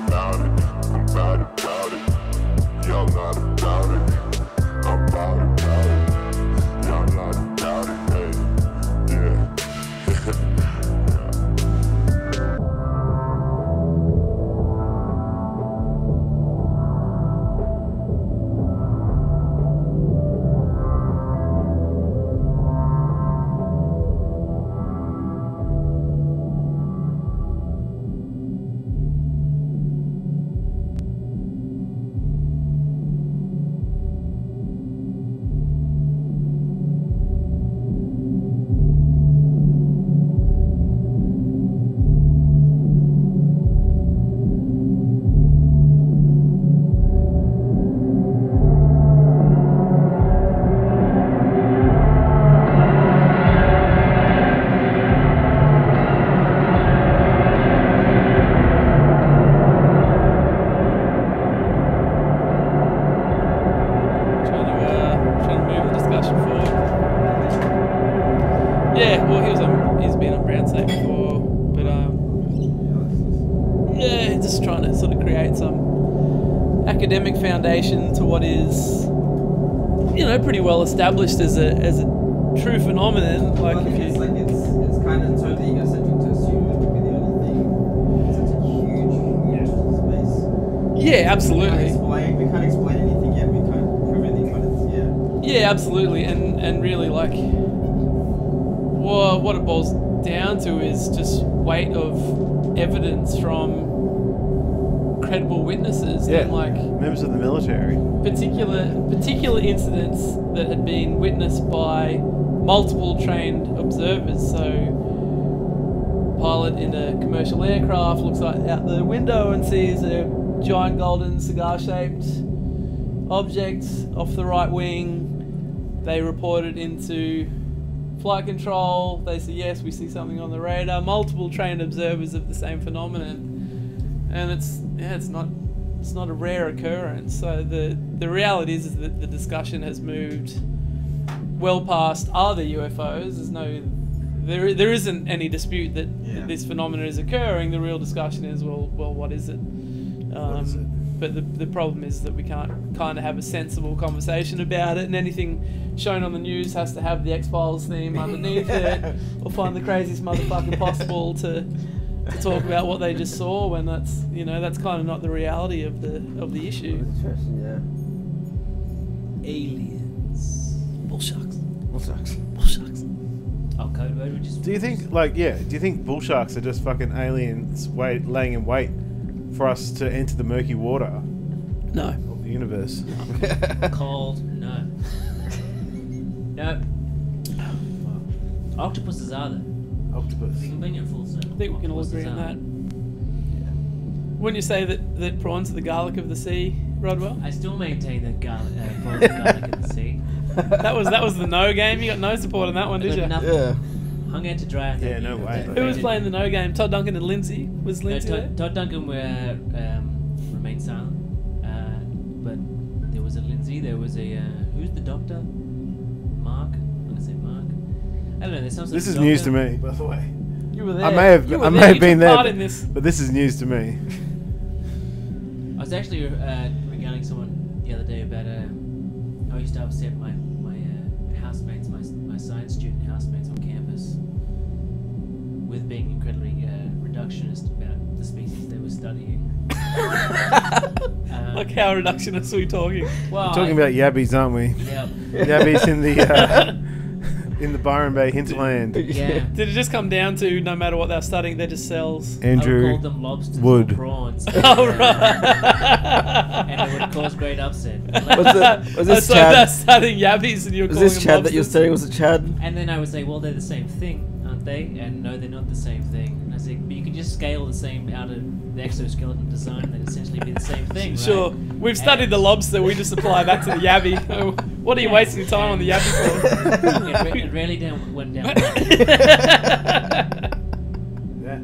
About it. Y'all not about it. I'm about it. Y'all not about it. Hey, yeah. Trying to move the discussion forward. Yeah, well, he's been on Brownsnake before, but yeah, just trying to sort of create some academic foundation to what is, you know, pretty well established as a true phenomenon. Like, I think if you, it's kind of totally egocentric to assume it would be the only thing. It's such a huge space. yeah, absolutely. We can't explain anything yet. We can't prove anything, but it's Yeah, absolutely, and really, like, what it boils down to is just weight of evidence from credible witnesses. Yeah, And, like, members of the military. particular incidents that had been witnessed by multiple trained observers. So, pilot in a commercial aircraft looks out the window and sees a giant golden cigar-shaped object off the right wing. They report it into flight control. They say, yes, we see something on the radar. Multiple trained observers of the same phenomenon, and it's not a rare occurrence. So the reality is that the discussion has moved well past, are there UFOs? There isn't any dispute that this phenomenon is occurring. The real discussion is, well, what is it? What is it? But the problem is that we can't kind of have a sensible conversation about it, and anything shown on the news has to have the X-Files theme underneath it, or find the craziest motherfucker possible to talk about what they just saw, when that's kind of not the reality of the issue. interesting, yeah. Aliens. Bullsharks. Bullsharks. Bullsharks. Oh, code word, which is. Do you think bull sharks are just fucking aliens laying in wait for us to enter the murky water No. of the universe? Cold? No. No. Octopuses are there. Octopus. We can bring it full circle. I think we can all agree on that. Wouldn't you say that prawns are the garlic of the sea, Rodwell? I still maintain that prawns are garlic in the sea. That was the no game. You got no support on that one, did I got you? nothing. Yeah. Hung out to dry. Yeah, no way. Who was playing the no game? Todd Duncan and Lindsay. Was Lindsay there? Todd Duncan remained silent, but there was a Lindsay. There was a who's the doctor? Mark. I'm gonna say Mark. I don't know. There's some sort This of is news to doctor. me, by the way. You were there. I may have You been took there, part in this. but this is news to me. I was actually regaling someone the other day about how I used to upset my housemates, my science student housemates on campus, with being incredibly reductionist about the species Like how reductionist are we talking? Well, We're talking about yabbies, aren't we? Yeah. Yabbies in the Byron Bay hinterland. Yeah. Did it just come down to no matter what they're studying, they're just cells? I would Andrew call them lobsters Wood. or prawns. Oh, right. And it would cause great upset. Was this So Chad? they're studying yabbies and you're Was calling this them Chad that you're lobsters? studying? Was it Chad? And then I would say, well, they're the same thing, aren't they? And no, they're not the same thing. And I say, but you can just scale the same out of the exoskeleton design and they'd essentially be the same thing, right? Sure. We've studied the lobster, we just apply that to the yabby. Oh, what are you wasting your time on the yabby for? It rarely went down. Yeah.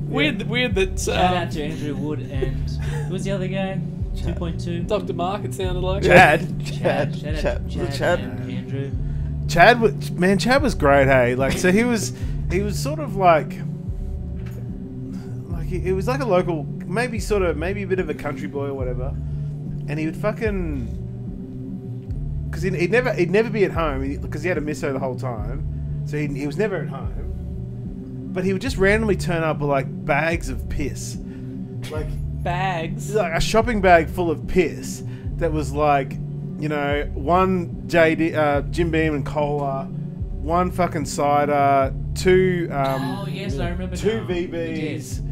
Weird that Shout out to Andrew Wood and who was the other guy? 2.2. Dr. Mark, it sounded like. Chad. Chad. Shout out to Was it Chad Chad? and Andrew. Chad was great, hey. Like, so he was sort of like it was like a local, maybe a bit of a country boy or whatever, and he would fucking, because he'd never be at home because he had to miss her the whole time, so he was never at home, but he would just randomly turn up with like bags of piss, like Bags. like a shopping bag full of piss that was like, you know, one Jim Beam and cola, one fucking cider, two Oh yes, I remember. two now. VBs,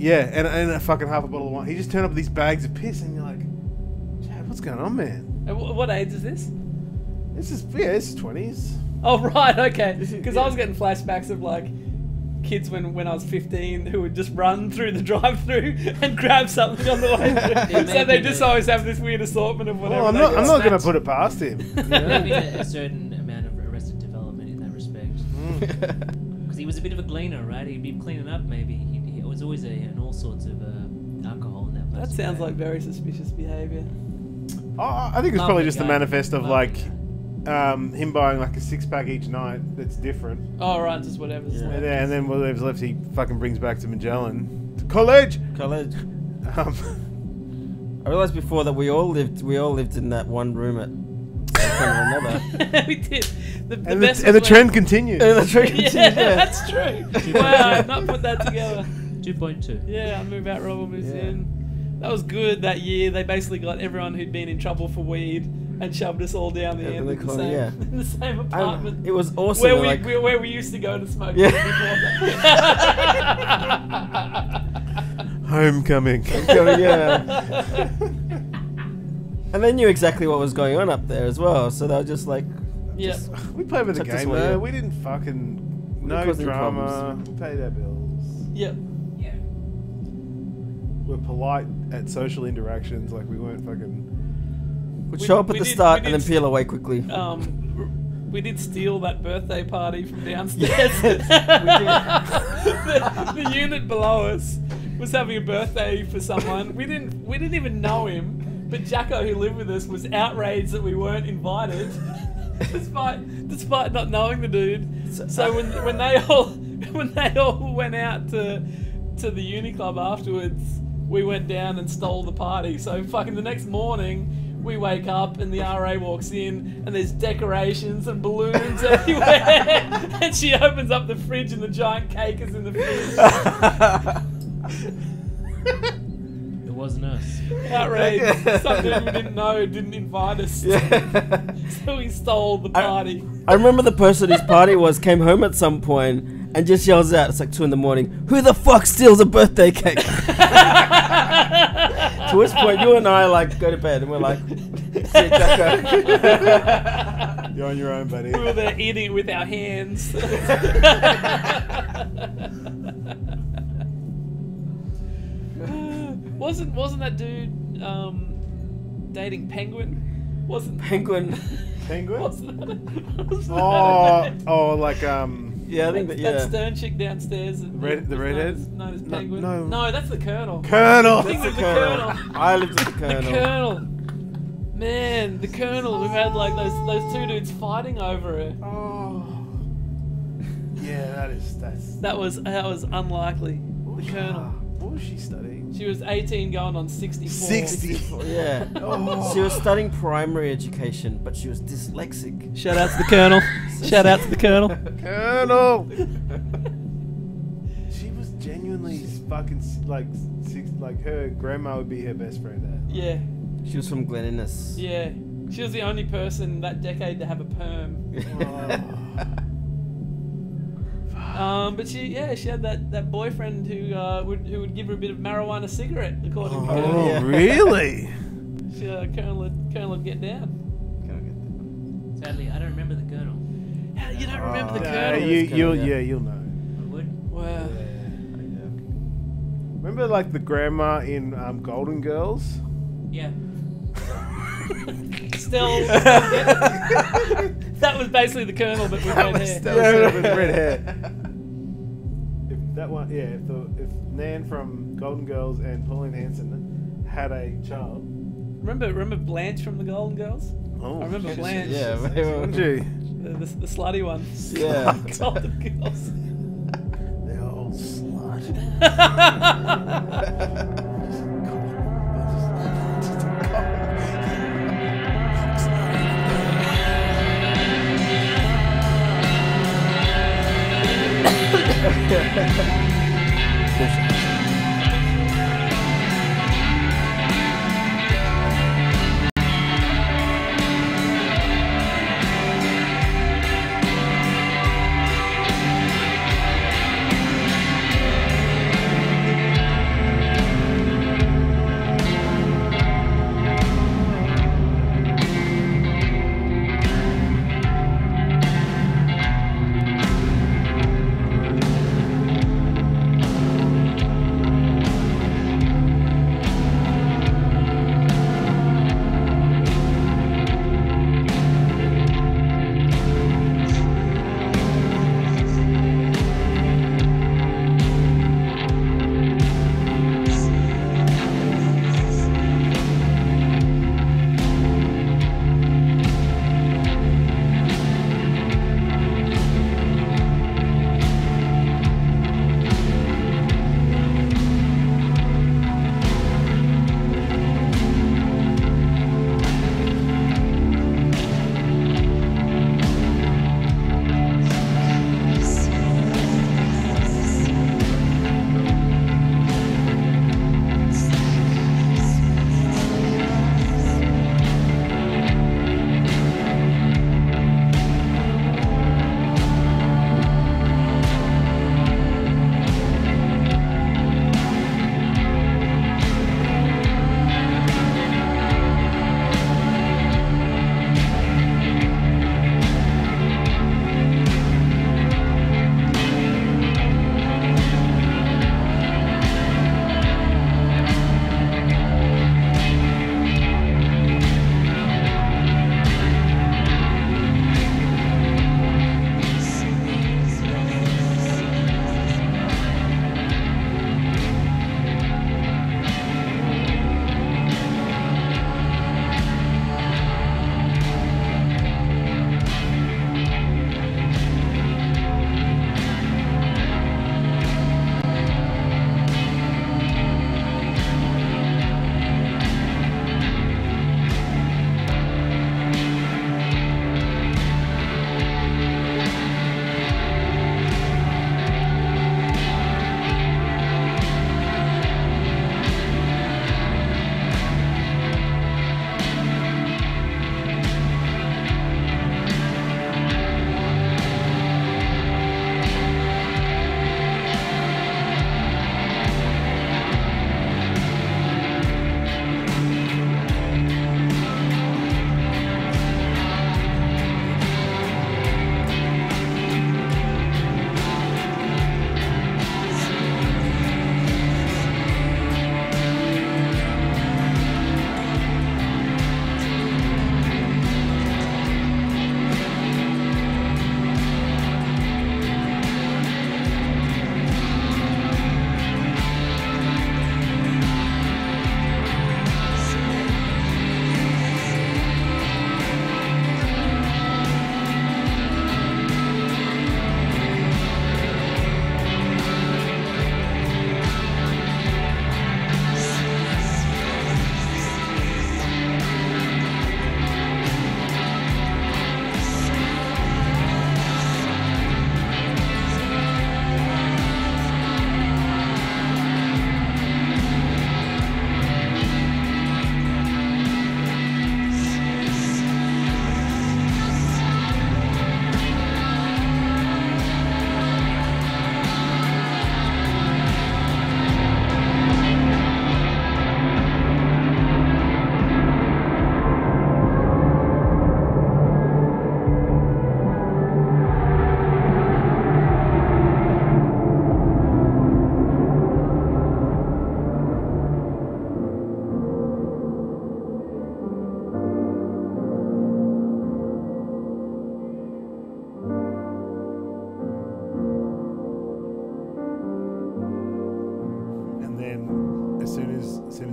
yeah, and a fucking half a bottle of wine. He just turned up with these bags of piss, and you're like, Chad, what's going on, man? What age is this? This is 20s. Oh, right, okay. Because I was getting flashbacks of like kids when I was 15 who would just run through the drive-thru and grab something on the way through. So they just always have this weird assortment of whatever. Well, they I'm get not going to snatched. put it past him. Maybe a certain amount of arrested development in that respect. Because he was a bit of a cleaner, right? He'd be cleaning up, maybe. He was always in all sorts of alcohol in that place. That sounds like very suspicious behaviour. Oh, I think it's probably Lovely just the guy. manifest of Lovely like guy. him buying like a 6-pack each night that's different. Oh, right, just whatever's left. And then whatever's left he fucking brings back to Magellan. To college! College. Um, I realized before that we all lived in that one room at some point or another. We did. The and best the was when- trend continues. And the trick Yeah, is, yeah. that's true. Wow, I've not put that together. 2.2. Yeah, I move out, Robert moves Yeah. in. That was good that year. They basically got everyone who'd been in trouble for weed and shoved us all down the Yeah, end in in the the corner, same, yeah. in the same apartment. It was awesome. where like, where we used to go to smoke Yeah. before Homecoming. yeah. And they knew exactly what was going on up there as well, so they were just like, Yeah. We played with the Took this game way, though. yeah. We didn't fucking no causing drama. problems. We paid our bills. Yep. Yeah. We're polite at social interactions. Like we weren't fucking. would We- show up at we the did- start we and then did- peel away quickly. We did steal that birthday party from downstairs. The unit below us was having a birthday for someone. We didn't even know him, but Jacko, who lived with us, was outraged that we weren't invited, despite not knowing the dude. So when they all went out to the uni club afterwards, we went down and stole the party. So fucking the next morning, we wake up and the RA walks in and there's decorations and balloons everywhere. And she opens up the fridge and the giant cake is in the fridge. It wasn't us. Outraged. Some dude we didn't know didn't invite us. So we stole the party. I remember the person whose party was came home at some point and just yells out, it's like 2 in the morning, who the fuck steals a birthday cake? To which point you and I like go to bed and we're like, see you, Jacko. You're on your own, buddy. We were there eating it with our hands. Wasn't that dude dating Penguin? Wasn't Penguin. Penguin. wasn't that Like Yeah, I think that that, stern chick downstairs. The redhead? Known as No, Penguin. no. No, that's the Colonel. Colonel. I think That's the the Colonel. I lived with the The Colonel. Colonel. Man, the Colonel. We've had like those two dudes fighting over her. Oh. Yeah, that's. That was unlikely. The Colonel. What was she studying? She was 18 going on 64. 60. Yeah. Oh. She was studying primary education, but she was dyslexic. Shout out to the Colonel. Shout out to the Colonel. Colonel. She was genuinely genuinely fucking like her grandma would be her best friend. Yeah, She was from Glen Innes. yeah. She was the only person that decade to have a perm. But she had that boyfriend who would give her a bit of marijuana cigarette, according to her. Oh, really? She, Colonel would get down. Sadly, I don't remember the Colonel. How you don't remember the Yeah, Colonel? you'll know. I would. Wow. Remember, like the grandma in Golden Girls? Yeah. Still, that was basically the Colonel, but with red hair. Yeah, with red hair. If that one, yeah, if Nan from Golden Girls and Pauline Hanson had a child. Remember Blanche from the Golden Girls? Oh, I remember Blanche. Yeah, very well. Wouldn't you? The slutty one. Yeah. Golden Girls. They're all slut.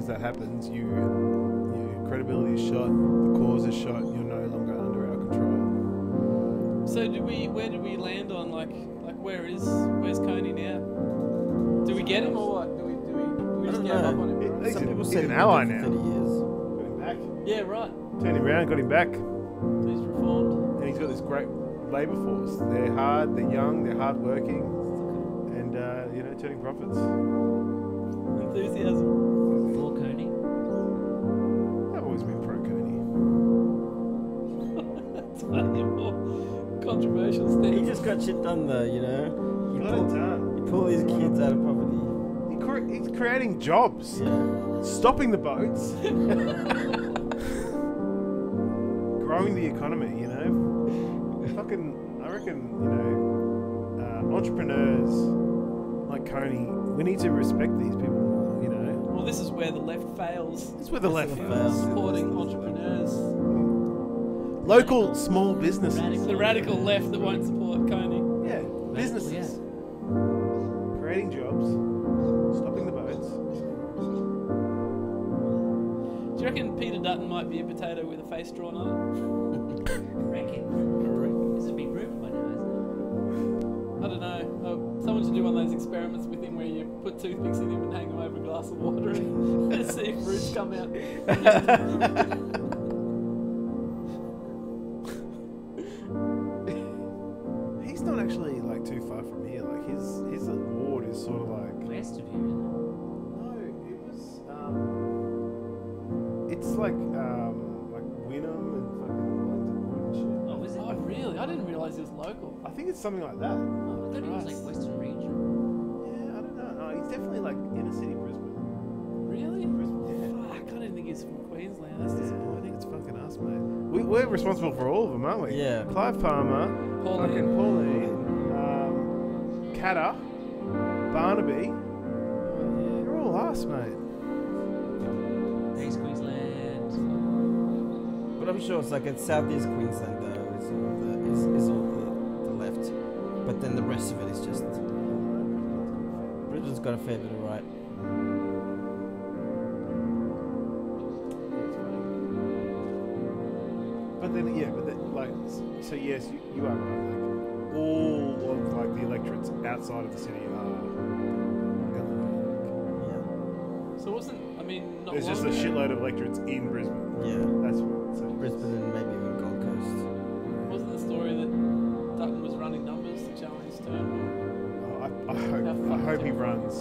as that happens, your credibility is shot, the cause is shot, you're no longer under our control. So where did we land on like where's Coney now? Do we get him or what? Do we just I give don't up know. on him? Some people he's say an he's ally been now. dead for 30 years. Got him back. Yeah, right. Turned him around, got him back. He's reformed. And he's got this great labour force. They're hard, they're young, they're hard working, and turning profits. Enthusiasm. For Coney. I've always been pro Coney. That's funny, more controversial He stance. just got shit done though, you know. He got it done. He pulled these kids out of poverty. He's creating jobs, Yeah. stopping the boats, growing the economy. I reckon entrepreneurs like Coney, we need to respect these people more. Well, this is where the left fails. This is where the left This is fails. the Supporting entrepreneurs. Local small businesses. The radical left that won't support Coney. Yeah, businesses. Creating jobs, stopping the boats. Do you reckon Peter Dutton might be a potato with a face drawn on it? Reckon. This has been proven by now, I don't know. Someone should do one of those experiments with him where you put toothpicks in him and hang him over a glass of water and see if roots come out. He's not actually like too far from here. Like his ward is sort of like. West of here, isn't No, it was. It's like Wynnum and fucking Wellington Ward and shit. it? Oh, is it? Oh, really? I didn't realise he was local. I think it's something like that. I thought it was like Western region. Yeah, I don't know. No, he's definitely like inner city Brisbane. Really? Brisbane, yeah. Fuck, I didn't think he was from Queensland. That's disappointing. It's fucking us, mate. We're responsible for all of them, aren't we? Yeah. Clive Palmer, fucking Pauline, Catter, Barnaby. They're all us, mate. East Queensland. But I'm sure it's like it's southeast Queensland though. Is all the left. But then the rest of it is just. Brisbane's got a fair bit of right. But then, so yes, you are right. Like, all of like the electorates outside of the city are. So not There's long just a ago, shitload of electorates in Brisbane. Yeah. That's what. So Brisbane and maybe even Gold Coast. wasn't the story that Dutton was running numbers to challenge Turnbull? I hope he runs.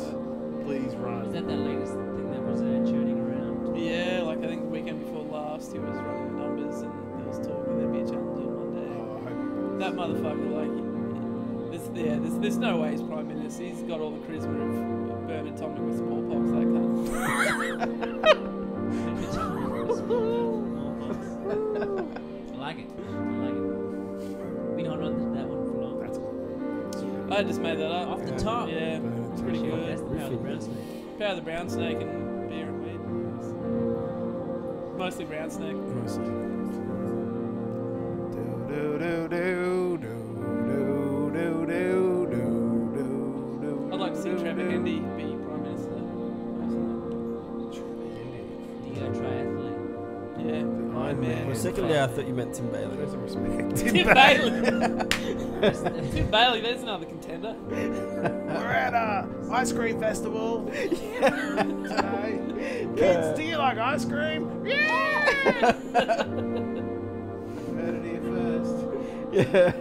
Please Is run. that latest thing that was churning around? Yeah, like I think the weekend before last he was running the numbers and there was talk that there'd be a challenge on Monday. Oh, I hope he runs. That motherfucker, there's no way he's Prime Minister. He's got all the charisma of Bernard Tomic with smallpox, that cunt. I like it. We don't know that one for long. That's I just made that up. Off the top. Yeah, it's pretty That's good. the power of the Brownsnake. Power of the Brownsnake and beer and weed. Mostly Brownsnake. mostly. I'd like to see Trevor Hendy be Prime Minister. The triathlete. Yeah, Iron Man. For a second there, I thought you meant Tim Bailey. There's some respect. Tim Bailey. Tim Bailey, there's another contender. We're at a ice cream festival today. Kids, do you like ice cream? Yeah! Heard it here first. Yeah.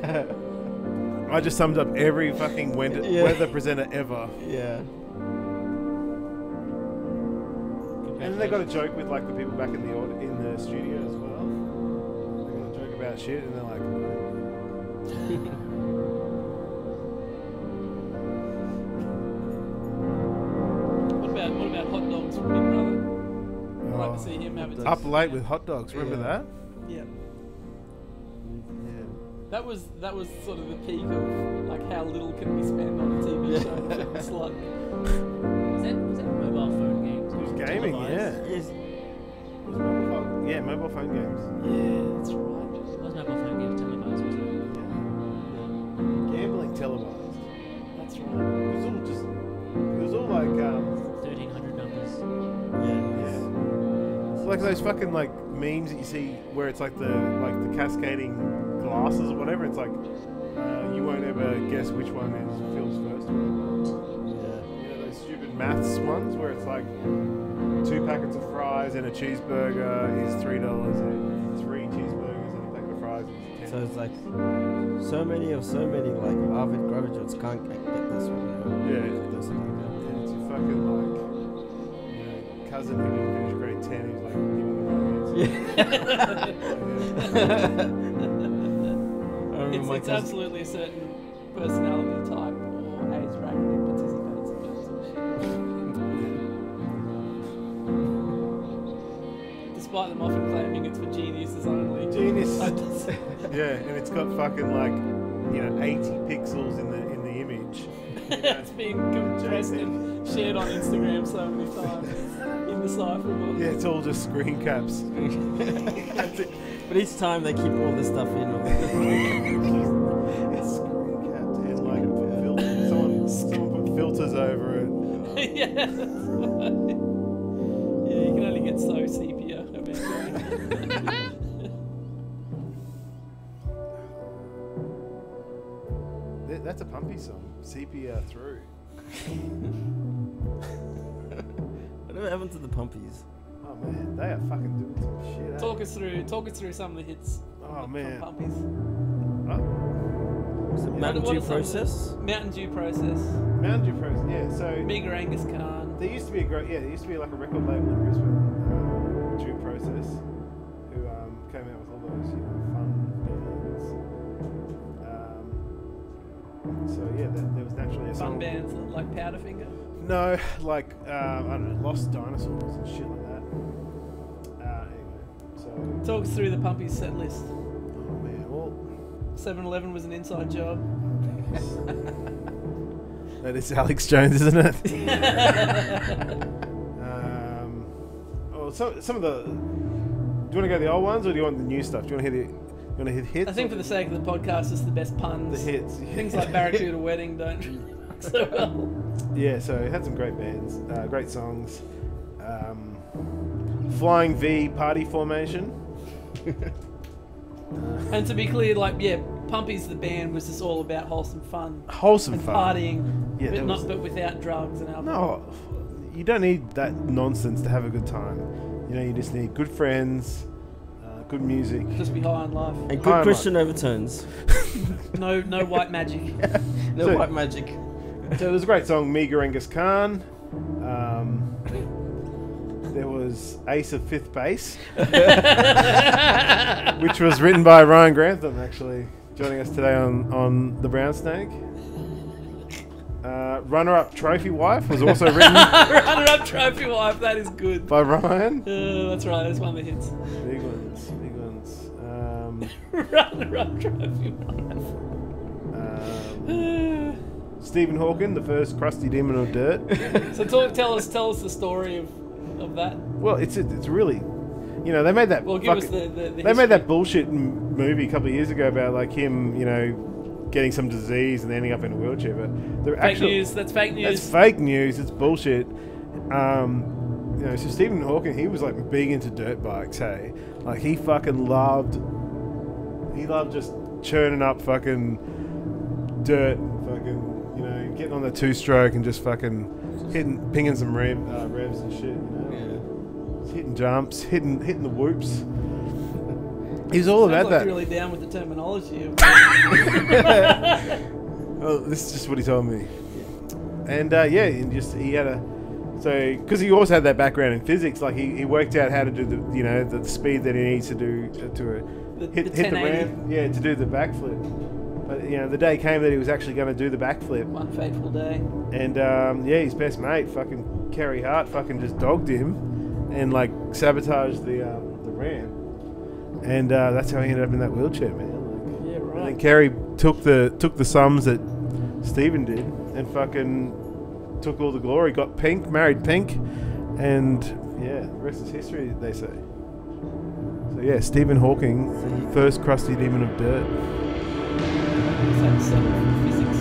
I just summed up every fucking weather presenter ever. Yeah. And then they got a joke with like the people back in the studio as well. They got a joke about shit, and they're like, What about hot dogs from Big Brother? I'd like to see him have a "Up late with hot dogs." Remember that? Yeah. Yeah. That was sort of the peak of like how little can we spend on a TV show to fill a slot. Was that mobile phone games? It was gaming, Televised? yeah. Yes. It was mobile phone. Yeah, mobile phone games. Yeah, that's right. It was mobile phone games televised, wasn't it? Gambling televised. That's right. It was all like 1300 numbers. Yeah. yeah. like those fucking like memes that you see where it's like the cascading glasses or whatever. It's like you won't ever guess which one is Phil's first one. Yeah. You know those stupid maths ones where it's like 2 packets of fries and a cheeseburger is $3, and 3 cheeseburgers and a packet of fries is $10. So it's like so many like Harvard graduates can't get this one. You know? Yeah. That's like that. And it's your fucking like, you know, cousin who didn't finish grade 10 who's like giving the right answer. It's absolutely a certain personality type or age bracket that participates in those sort of shit. Despite them often claiming it's for geniuses only. Genius. Yeah, and it's got fucking like, you know, 80 pixels in the image. It's been compressed and shared on Instagram so many times. Indecipherable. Yeah, it's all just screen caps. That's it. But each time they keep all this stuff in. It's screen capped and like someone put filters over it. Yeah, that's right. Yeah, you can only get so sepia eventually. That's a Pumpy song. Sepia through. Whatever happened to the Pumpies? Oh man, they are fucking doing some shit. Talk us through some of the hits. Oh man. From Pumpies. Mountain Dew Process? Mountain Dew Process. Mountain Dew Process, yeah. So Meager Angus Khan. there used to be there used to be like a record label in Brisbane, Dew Process, who came out with all those, you know, fun bands. So yeah, there was naturally a Fun song. bands like Powderfinger. No, like I don't know, Lost Dinosaurs and shit like that. Anyway, so Talk us through the Pumpies set list. oh man, well 7-Eleven was an inside job. that is Alex Jones, isn't it? Some of the. Do you want to go the old ones or do you want the new stuff? Do you want to hit hits? I think for the sake of the podcast, it's the best puns. The hits. Things like Barracuda Wedding don't work so well. Yeah, so it had some great bands, great songs. Flying V Party Formation. And to be clear, like, yeah, Pumpies the band was just all about wholesome fun. Wholesome and fun. partying, Yeah, but there was- but without drugs and alcohol. No, you don't need that nonsense to have a good time. You know, you just need good friends, good music. Just be high on life. And High good on Christian overtones. No white magic. No So- white magic. So there's a great song, Meager Angus Khan. There was Ace of Fifth Base, which was written by Ryan Grantham, actually, joining us today on the Brownsnake. Runner-Up Trophy Wife was also written Runner-up Trophy Wife, that is good. by Ryan. That's right, that's one of the hits. Big ones, big ones. Runner-up Trophy Wife. Stephen Hawking, the first crusty demon of dirt. So tell us the story of that. Well, it's really, you know, they made that. Well, give us fucking- the They history. made that bullshit movie a couple of years ago about like him, you know, getting some disease and ending up in a wheelchair. But the Fake actual news. That's fake news. that's fake news. It's bullshit. You know, so Stephen Hawking, he was like big into dirt bikes. Hey, like he fucking loved. He loved just churning up fucking dirt, fucking, you know, getting on the two-stroke and just fucking pinging some revs and shit. You know, hitting jumps, hitting the whoops. He's all Sounds about like that. You're really down with the terminology. Well, this is just what he told me. And yeah, and just he had because he also had that background in physics. Like he worked out how to do the speed that he needs to do to hit the 1080. ramp, to do the backflip. But you know, the day came that he was actually going to do the backflip. One fateful day. And his best mate, fucking Kerry Hart, fucking just dogged him and like sabotaged the ramp. And that's how he ended up in that wheelchair, man. Like, Yeah, and then right. Kerry took the sums that Stephen did and fucking took all the glory. Got Pink, married Pink, and yeah, the rest is history, they say. So yeah, Stephen Hawking, first crusty demon of dirt. That's physics.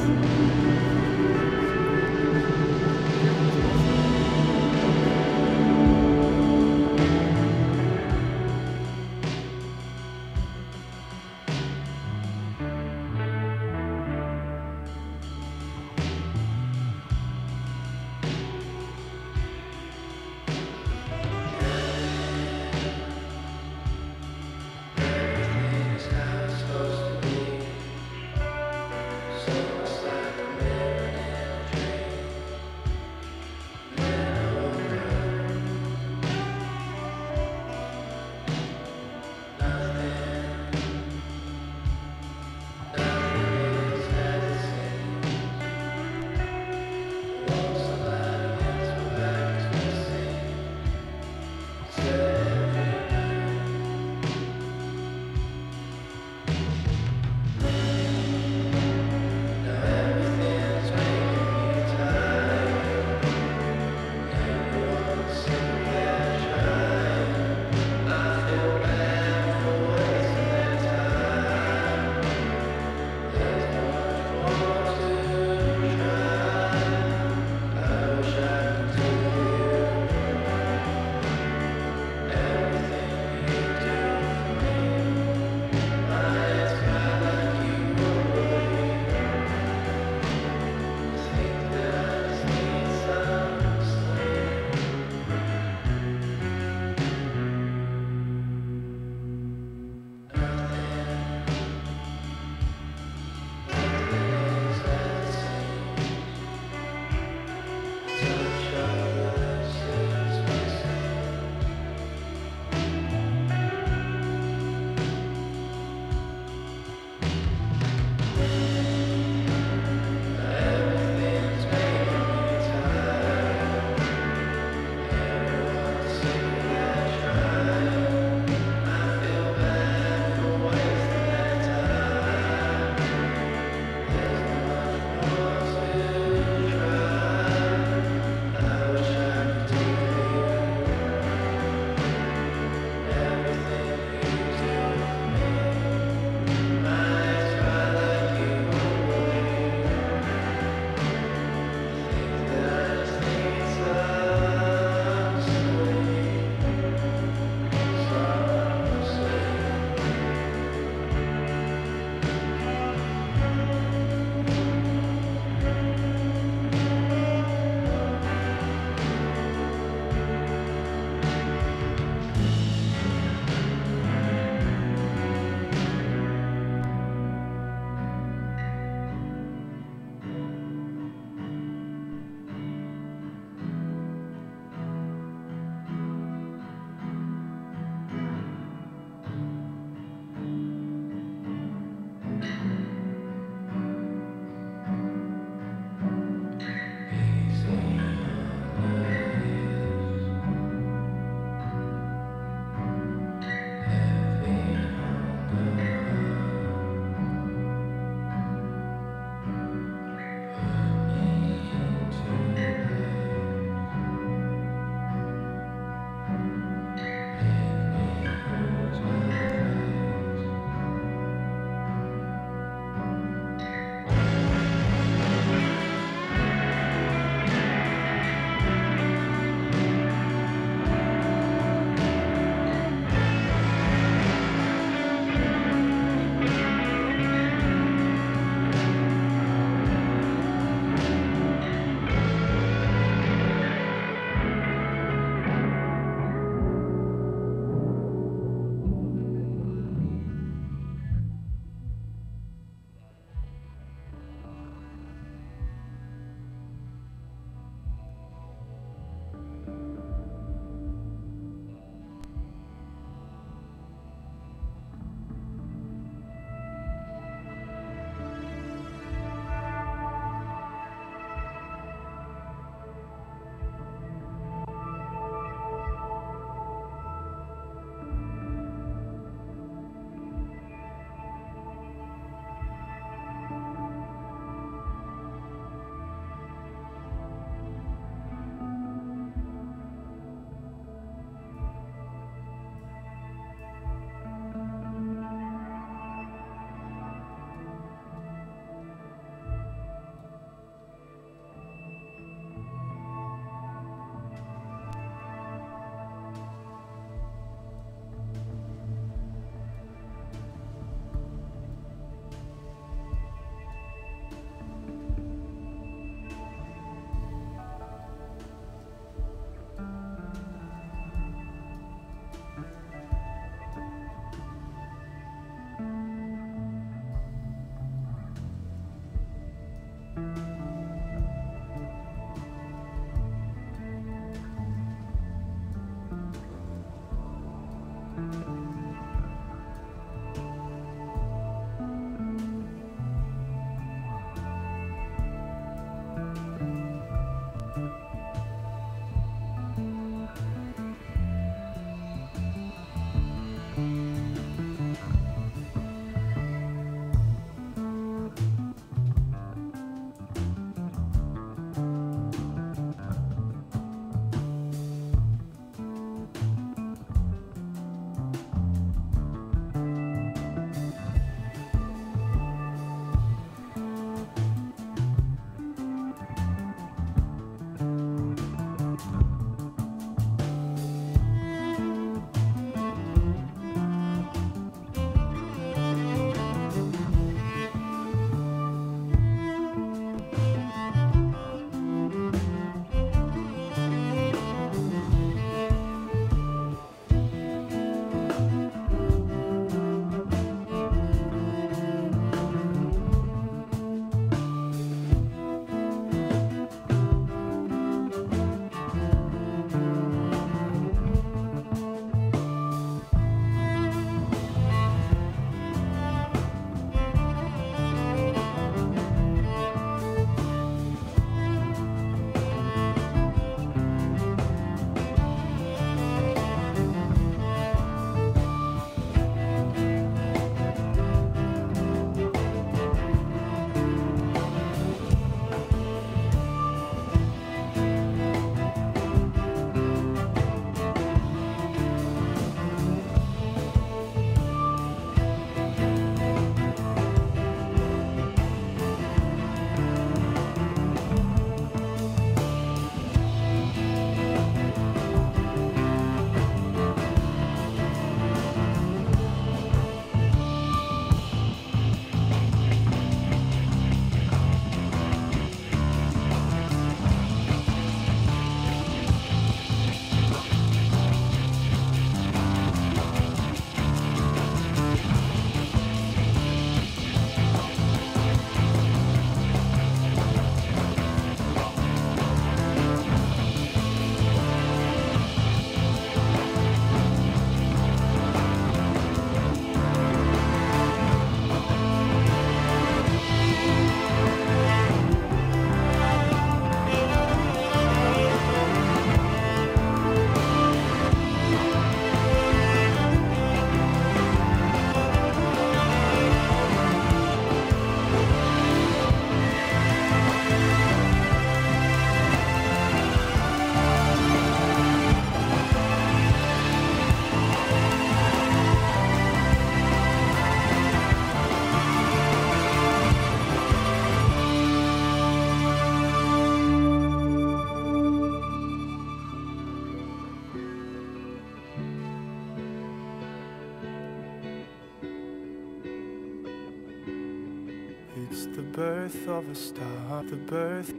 birth of a star, the birth.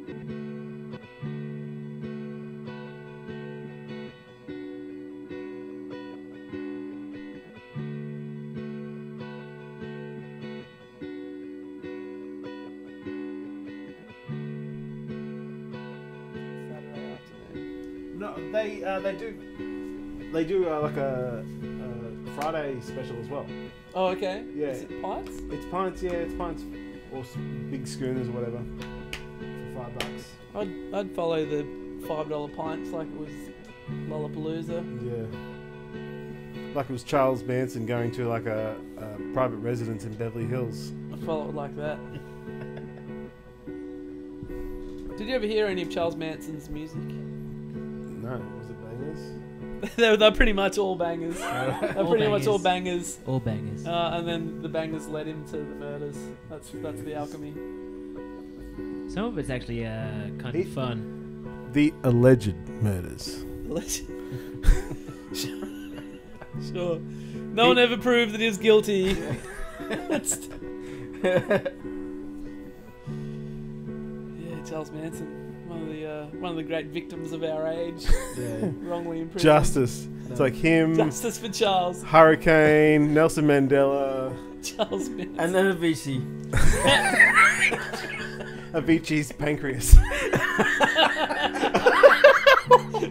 Saturday afternoon. No, they do like a Friday special as well. Oh, okay. Yeah. Is it pints? It's pints, yeah, it's pints or big schooners or whatever for $5. I'd follow the $5 pints like it was Lollapalooza. Yeah. Like it was Charles Manson going to like a private residence in Beverly Hills. I'd follow it like that. Did you ever hear any of Charles Manson's music? No, was it bangers? they're pretty much all bangers. They're All pretty much all bangers. bangers. All bangers. And then the bangers led him to the murders. That's the alchemy. Some of it's actually kind of fun. The alleged murders. Sure. No one ever proved that he was guilty. Yeah, Charles Manson, one of the great victims of our age, wrongly imprisoned. Justice. It's like him. Justice for Charles. Hurricane, Nelson Mandela, Charles Manson. And then Avicii. Avicii's pancreas.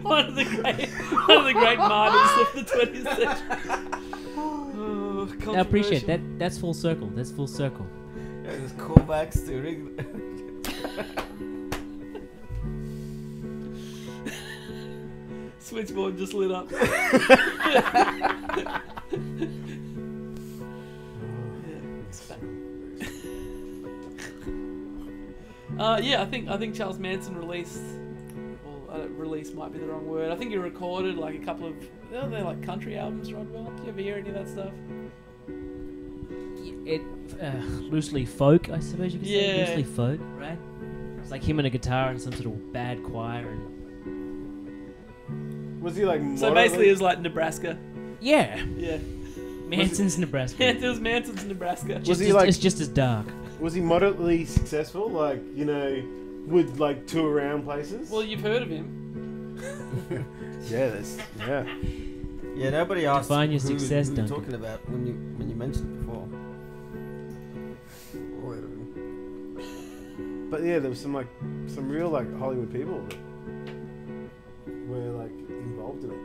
one of the great martyrs of the 20th century. Oh, I appreciate that. That's full circle. That's full circle. Yeah, there's callbacks to ring. Switchboard just lit up. Yeah, I think Charles Manson released. Well, release might be the wrong word. I think he recorded like a couple of they're like country albums. Rodwell, do you ever hear any of that stuff? It loosely folk, I suppose you could say. Yeah. Loosely folk, right? It's like him and a guitar and some sort of bad choir and. Was he like? So basically, it was like Nebraska. Yeah. Yeah. Manson's Nebraska. It was Manson's Nebraska. Was he like? It's just as dark. Was he moderately successful? Like, you know, would like tour around places? Well, you've heard of him. Yeah. Yeah, nobody asked Define your who success, you're Duncan. talking about when you mentioned it before. But yeah, there was some real like Hollywood people that were like involved in it.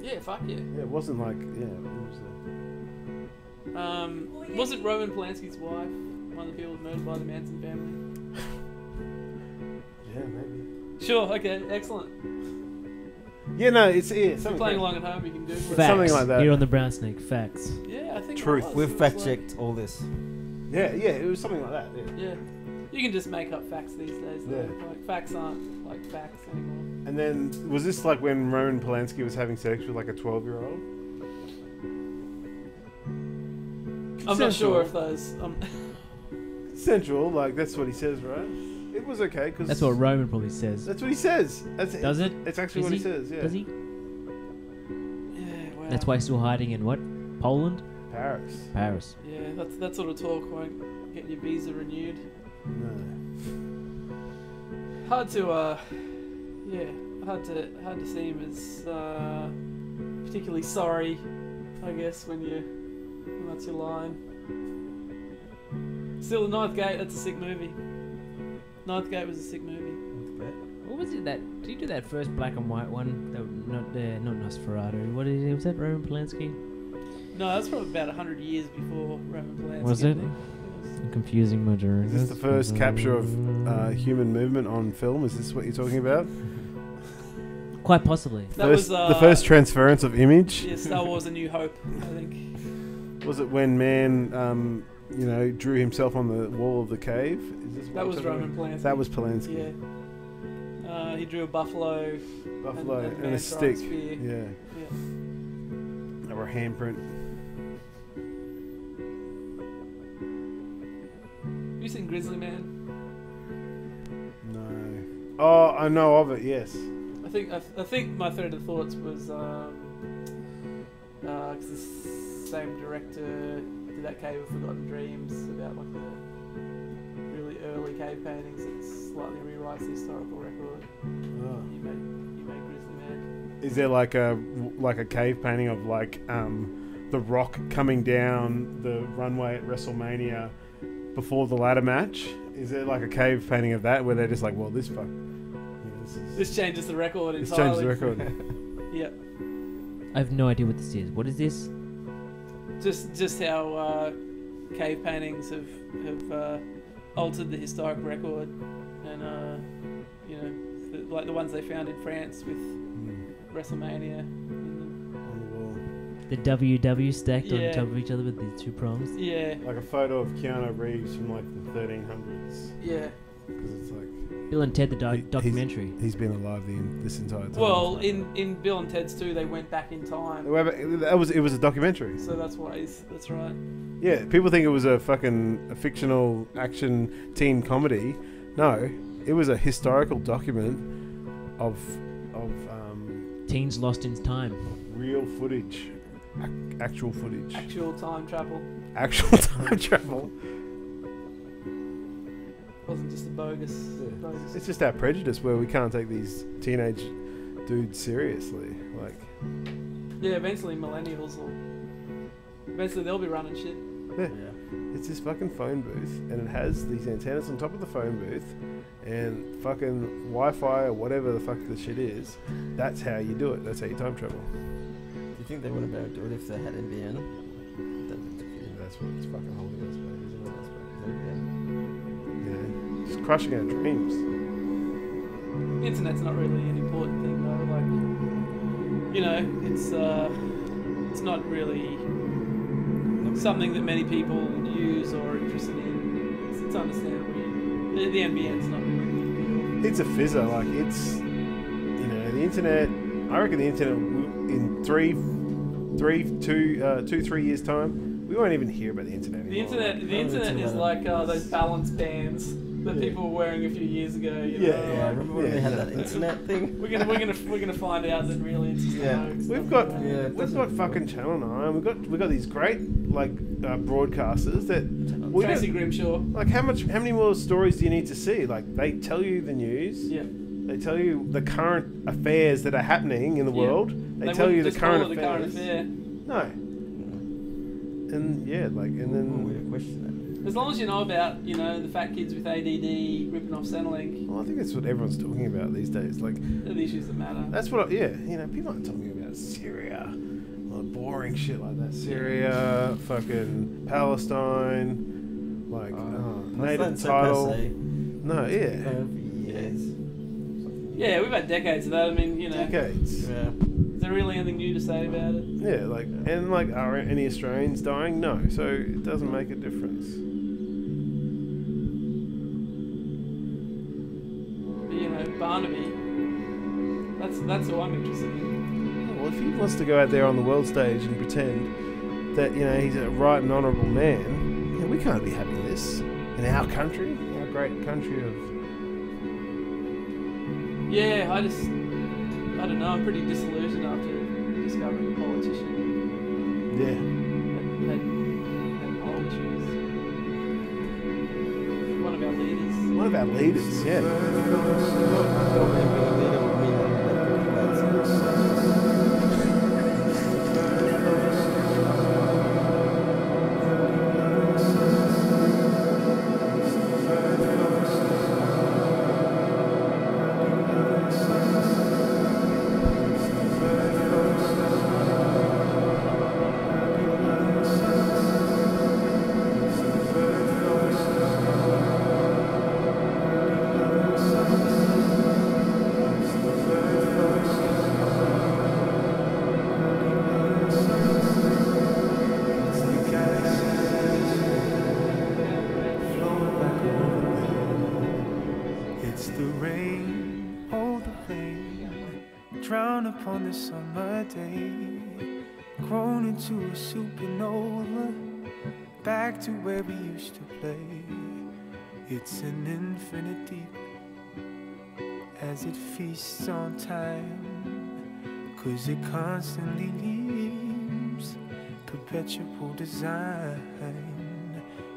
Yeah, fuck yeah. Yeah, it wasn't like it was. Wasn't Roman Polanski's wife one of the people murdered by the Manson family? Yeah, maybe. Sure. Okay. Excellent. Yeah, no, it's If you're something playing like, along at home, you can Google it. Facts. something like that. Here on the Brownsnake. Facts. Yeah, I think it Truth. was. We've It was fact like- checked all this. Yeah, it was something like that. Yeah. Yeah. You can just make up facts these days. Though. Yeah. Like facts aren't like facts anymore. And then was this like when Roman Polanski was having sex with like a 12-year-old? I'm not sure if those. Central, like that's what he says, right? It was okay because That's what Roman probably says. That's what he says. Does it? It's actually Is what he he? says. Yeah. Does he? Yeah. Wow. That's why he's still hiding in what? Poland? Paris. Paris. Yeah, that sort of talk won't get your visa renewed. No. Hard to see him as particularly sorry, I guess, when that's your line. Still, The Ninth Gate, that's a sick movie. Ninth Gate was a sick movie. What was it that? Did you do that first black and white one? That not Nosferatu. What is it? Was that Roman Polanski? No, that's probably about 100 years before Roman Polanski. Was I it? think. I'm confusing my Is this the first capture of human movement on film? Is this what you're talking about? Quite possibly. That was the first transference of image. Yeah, Star Wars: A New Hope, I think. Was it when man, drew himself on the wall of the cave? Is this what That you're was talking Roman about? Polanski. That was Polanski. Yeah. He drew a buffalo, Buffalo and and man a stick. throwing spear. Yeah. Yeah. Or a handprint. Have you seen Grizzly Man? No. Oh, I know of it. Yes. I think my thread of thoughts was because the same director did that Cave of Forgotten Dreams about like the early cave paintings that slightly rewrites the historical record. Oh. You make Grizzly Man. Is there like a cave painting of like The Rock coming down the runway at WrestleMania before the ladder match? Is there like a cave painting of that where they're just like, well, this fuck, This changes the record this entirely. changes the record. Yep. I have no idea what this is. What is this? Just how cave paintings have altered the historic record, and you know, like the ones they found in France with WrestleMania. On The WW stacked Yeah. on top of each other with the two prongs. Yeah, the wall. Like a photo of Keanu Reeves from like the 1300s. yeah. Because it's like Bill and Ted, the He- documentary. he's been alive this entire time. Well, in Bill and Ted's 2, they went back in time, it was a documentary. so that's why that's right. Yeah, people think it was a fictional action teen comedy. No, it was a historical document of Teens lost in time. real footage, actual footage, Actual time travel actual time travel. wasn't just a bogus. It's just our prejudice where we can't take these teenage dudes seriously. Like, Yeah, eventually millennials will. Eventually they'll be running shit. it's this fucking phone booth, and it has these antennas on top of the phone booth, and fucking Wi-Fi or whatever the fuck the shit is. That's how you do it. That's how you time travel. Do you think they wouldn't be able to do it if they had NBN? That's what's fucking holding us back, isn't it? Yeah. Yeah, just crushing our dreams. Internet's not really an important thing though. Like, you know, it's not really something that many people use or are interested in. It's understandable. The NBN's not really a big deal. It's a fizzer. Like, it's, you know, the internet. I reckon the internet in 3 years time, we won't even hear about the internet anymore. The internet is like those balance bands that people were wearing a few years ago. You know? Yeah, remember when they had that internet thing? We're gonna find out that really it's just a hoax. We've got fucking Channel 9. We've got these great like broadcasters that we Tracy don't, Grimshaw. like how many more stories do you need to see? Like, they tell you the news. Yeah. They tell you the current affairs that are happening in the Yeah. world. They tell wouldn't you the just call current it a affairs. current affair. No. And yeah, like, and then We don't question it. As long as you know about, you know, the fat kids with ADD ripping off Centrelink, well, I think that's what everyone's talking about these days. Like, they're the issues that matter. that's what, you know, people aren't talking about Syria, or boring shit like that. Syria, fucking Palestine, like, native title. No, yeah. Years. Yeah, we've had decades of that. I mean, you know, Decades. Yeah. is there really anything new to say about it? Yeah, like, and like, are any Australians dying? No, so it doesn't make a difference. But, you know, Barnaby, that's who I'm interested in. Well, if he wants to go out there on the world stage and pretend that, you know, he's a right and honourable man, you know, we can't be having this in our country, our great country of. Yeah, I don't know, I'm pretty disillusioned after discovering a politician Yeah. had moral issues. One of our leaders. One of our leaders, yeah. It's the rain, oh the rain, drown upon the summer day, grown into a supernova, back to where we used to play. It's an infinite deep as it feasts on time, 'cause it constantly leaves perpetual design,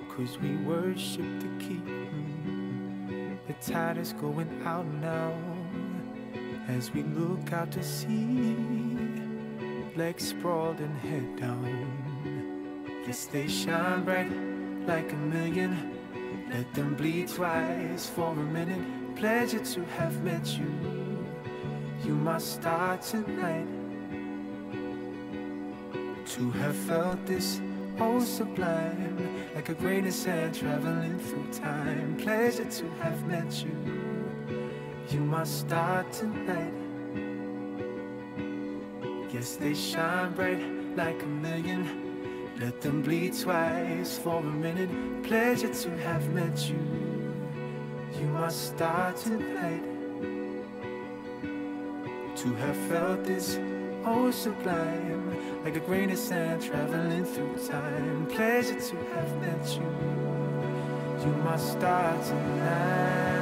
'cause we worship the keep. tide is going out now as we look out to sea, legs sprawled and head down. Yes, they shine bright like a million. Let them bleed twice for a minute. Pleasure to have met you. You must start tonight. To have felt this, oh sublime, like a grain of sand traveling through time. Pleasure to have met you. You must start tonight. Yes, they shine bright like a million. Let them bleed twice for a minute. Pleasure to have met you. You must start tonight. To have felt this, oh sublime, like a grain of sand traveling through time. Pleasure to have met you. You must start tonight.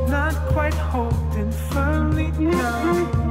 Not quite holding firmly now.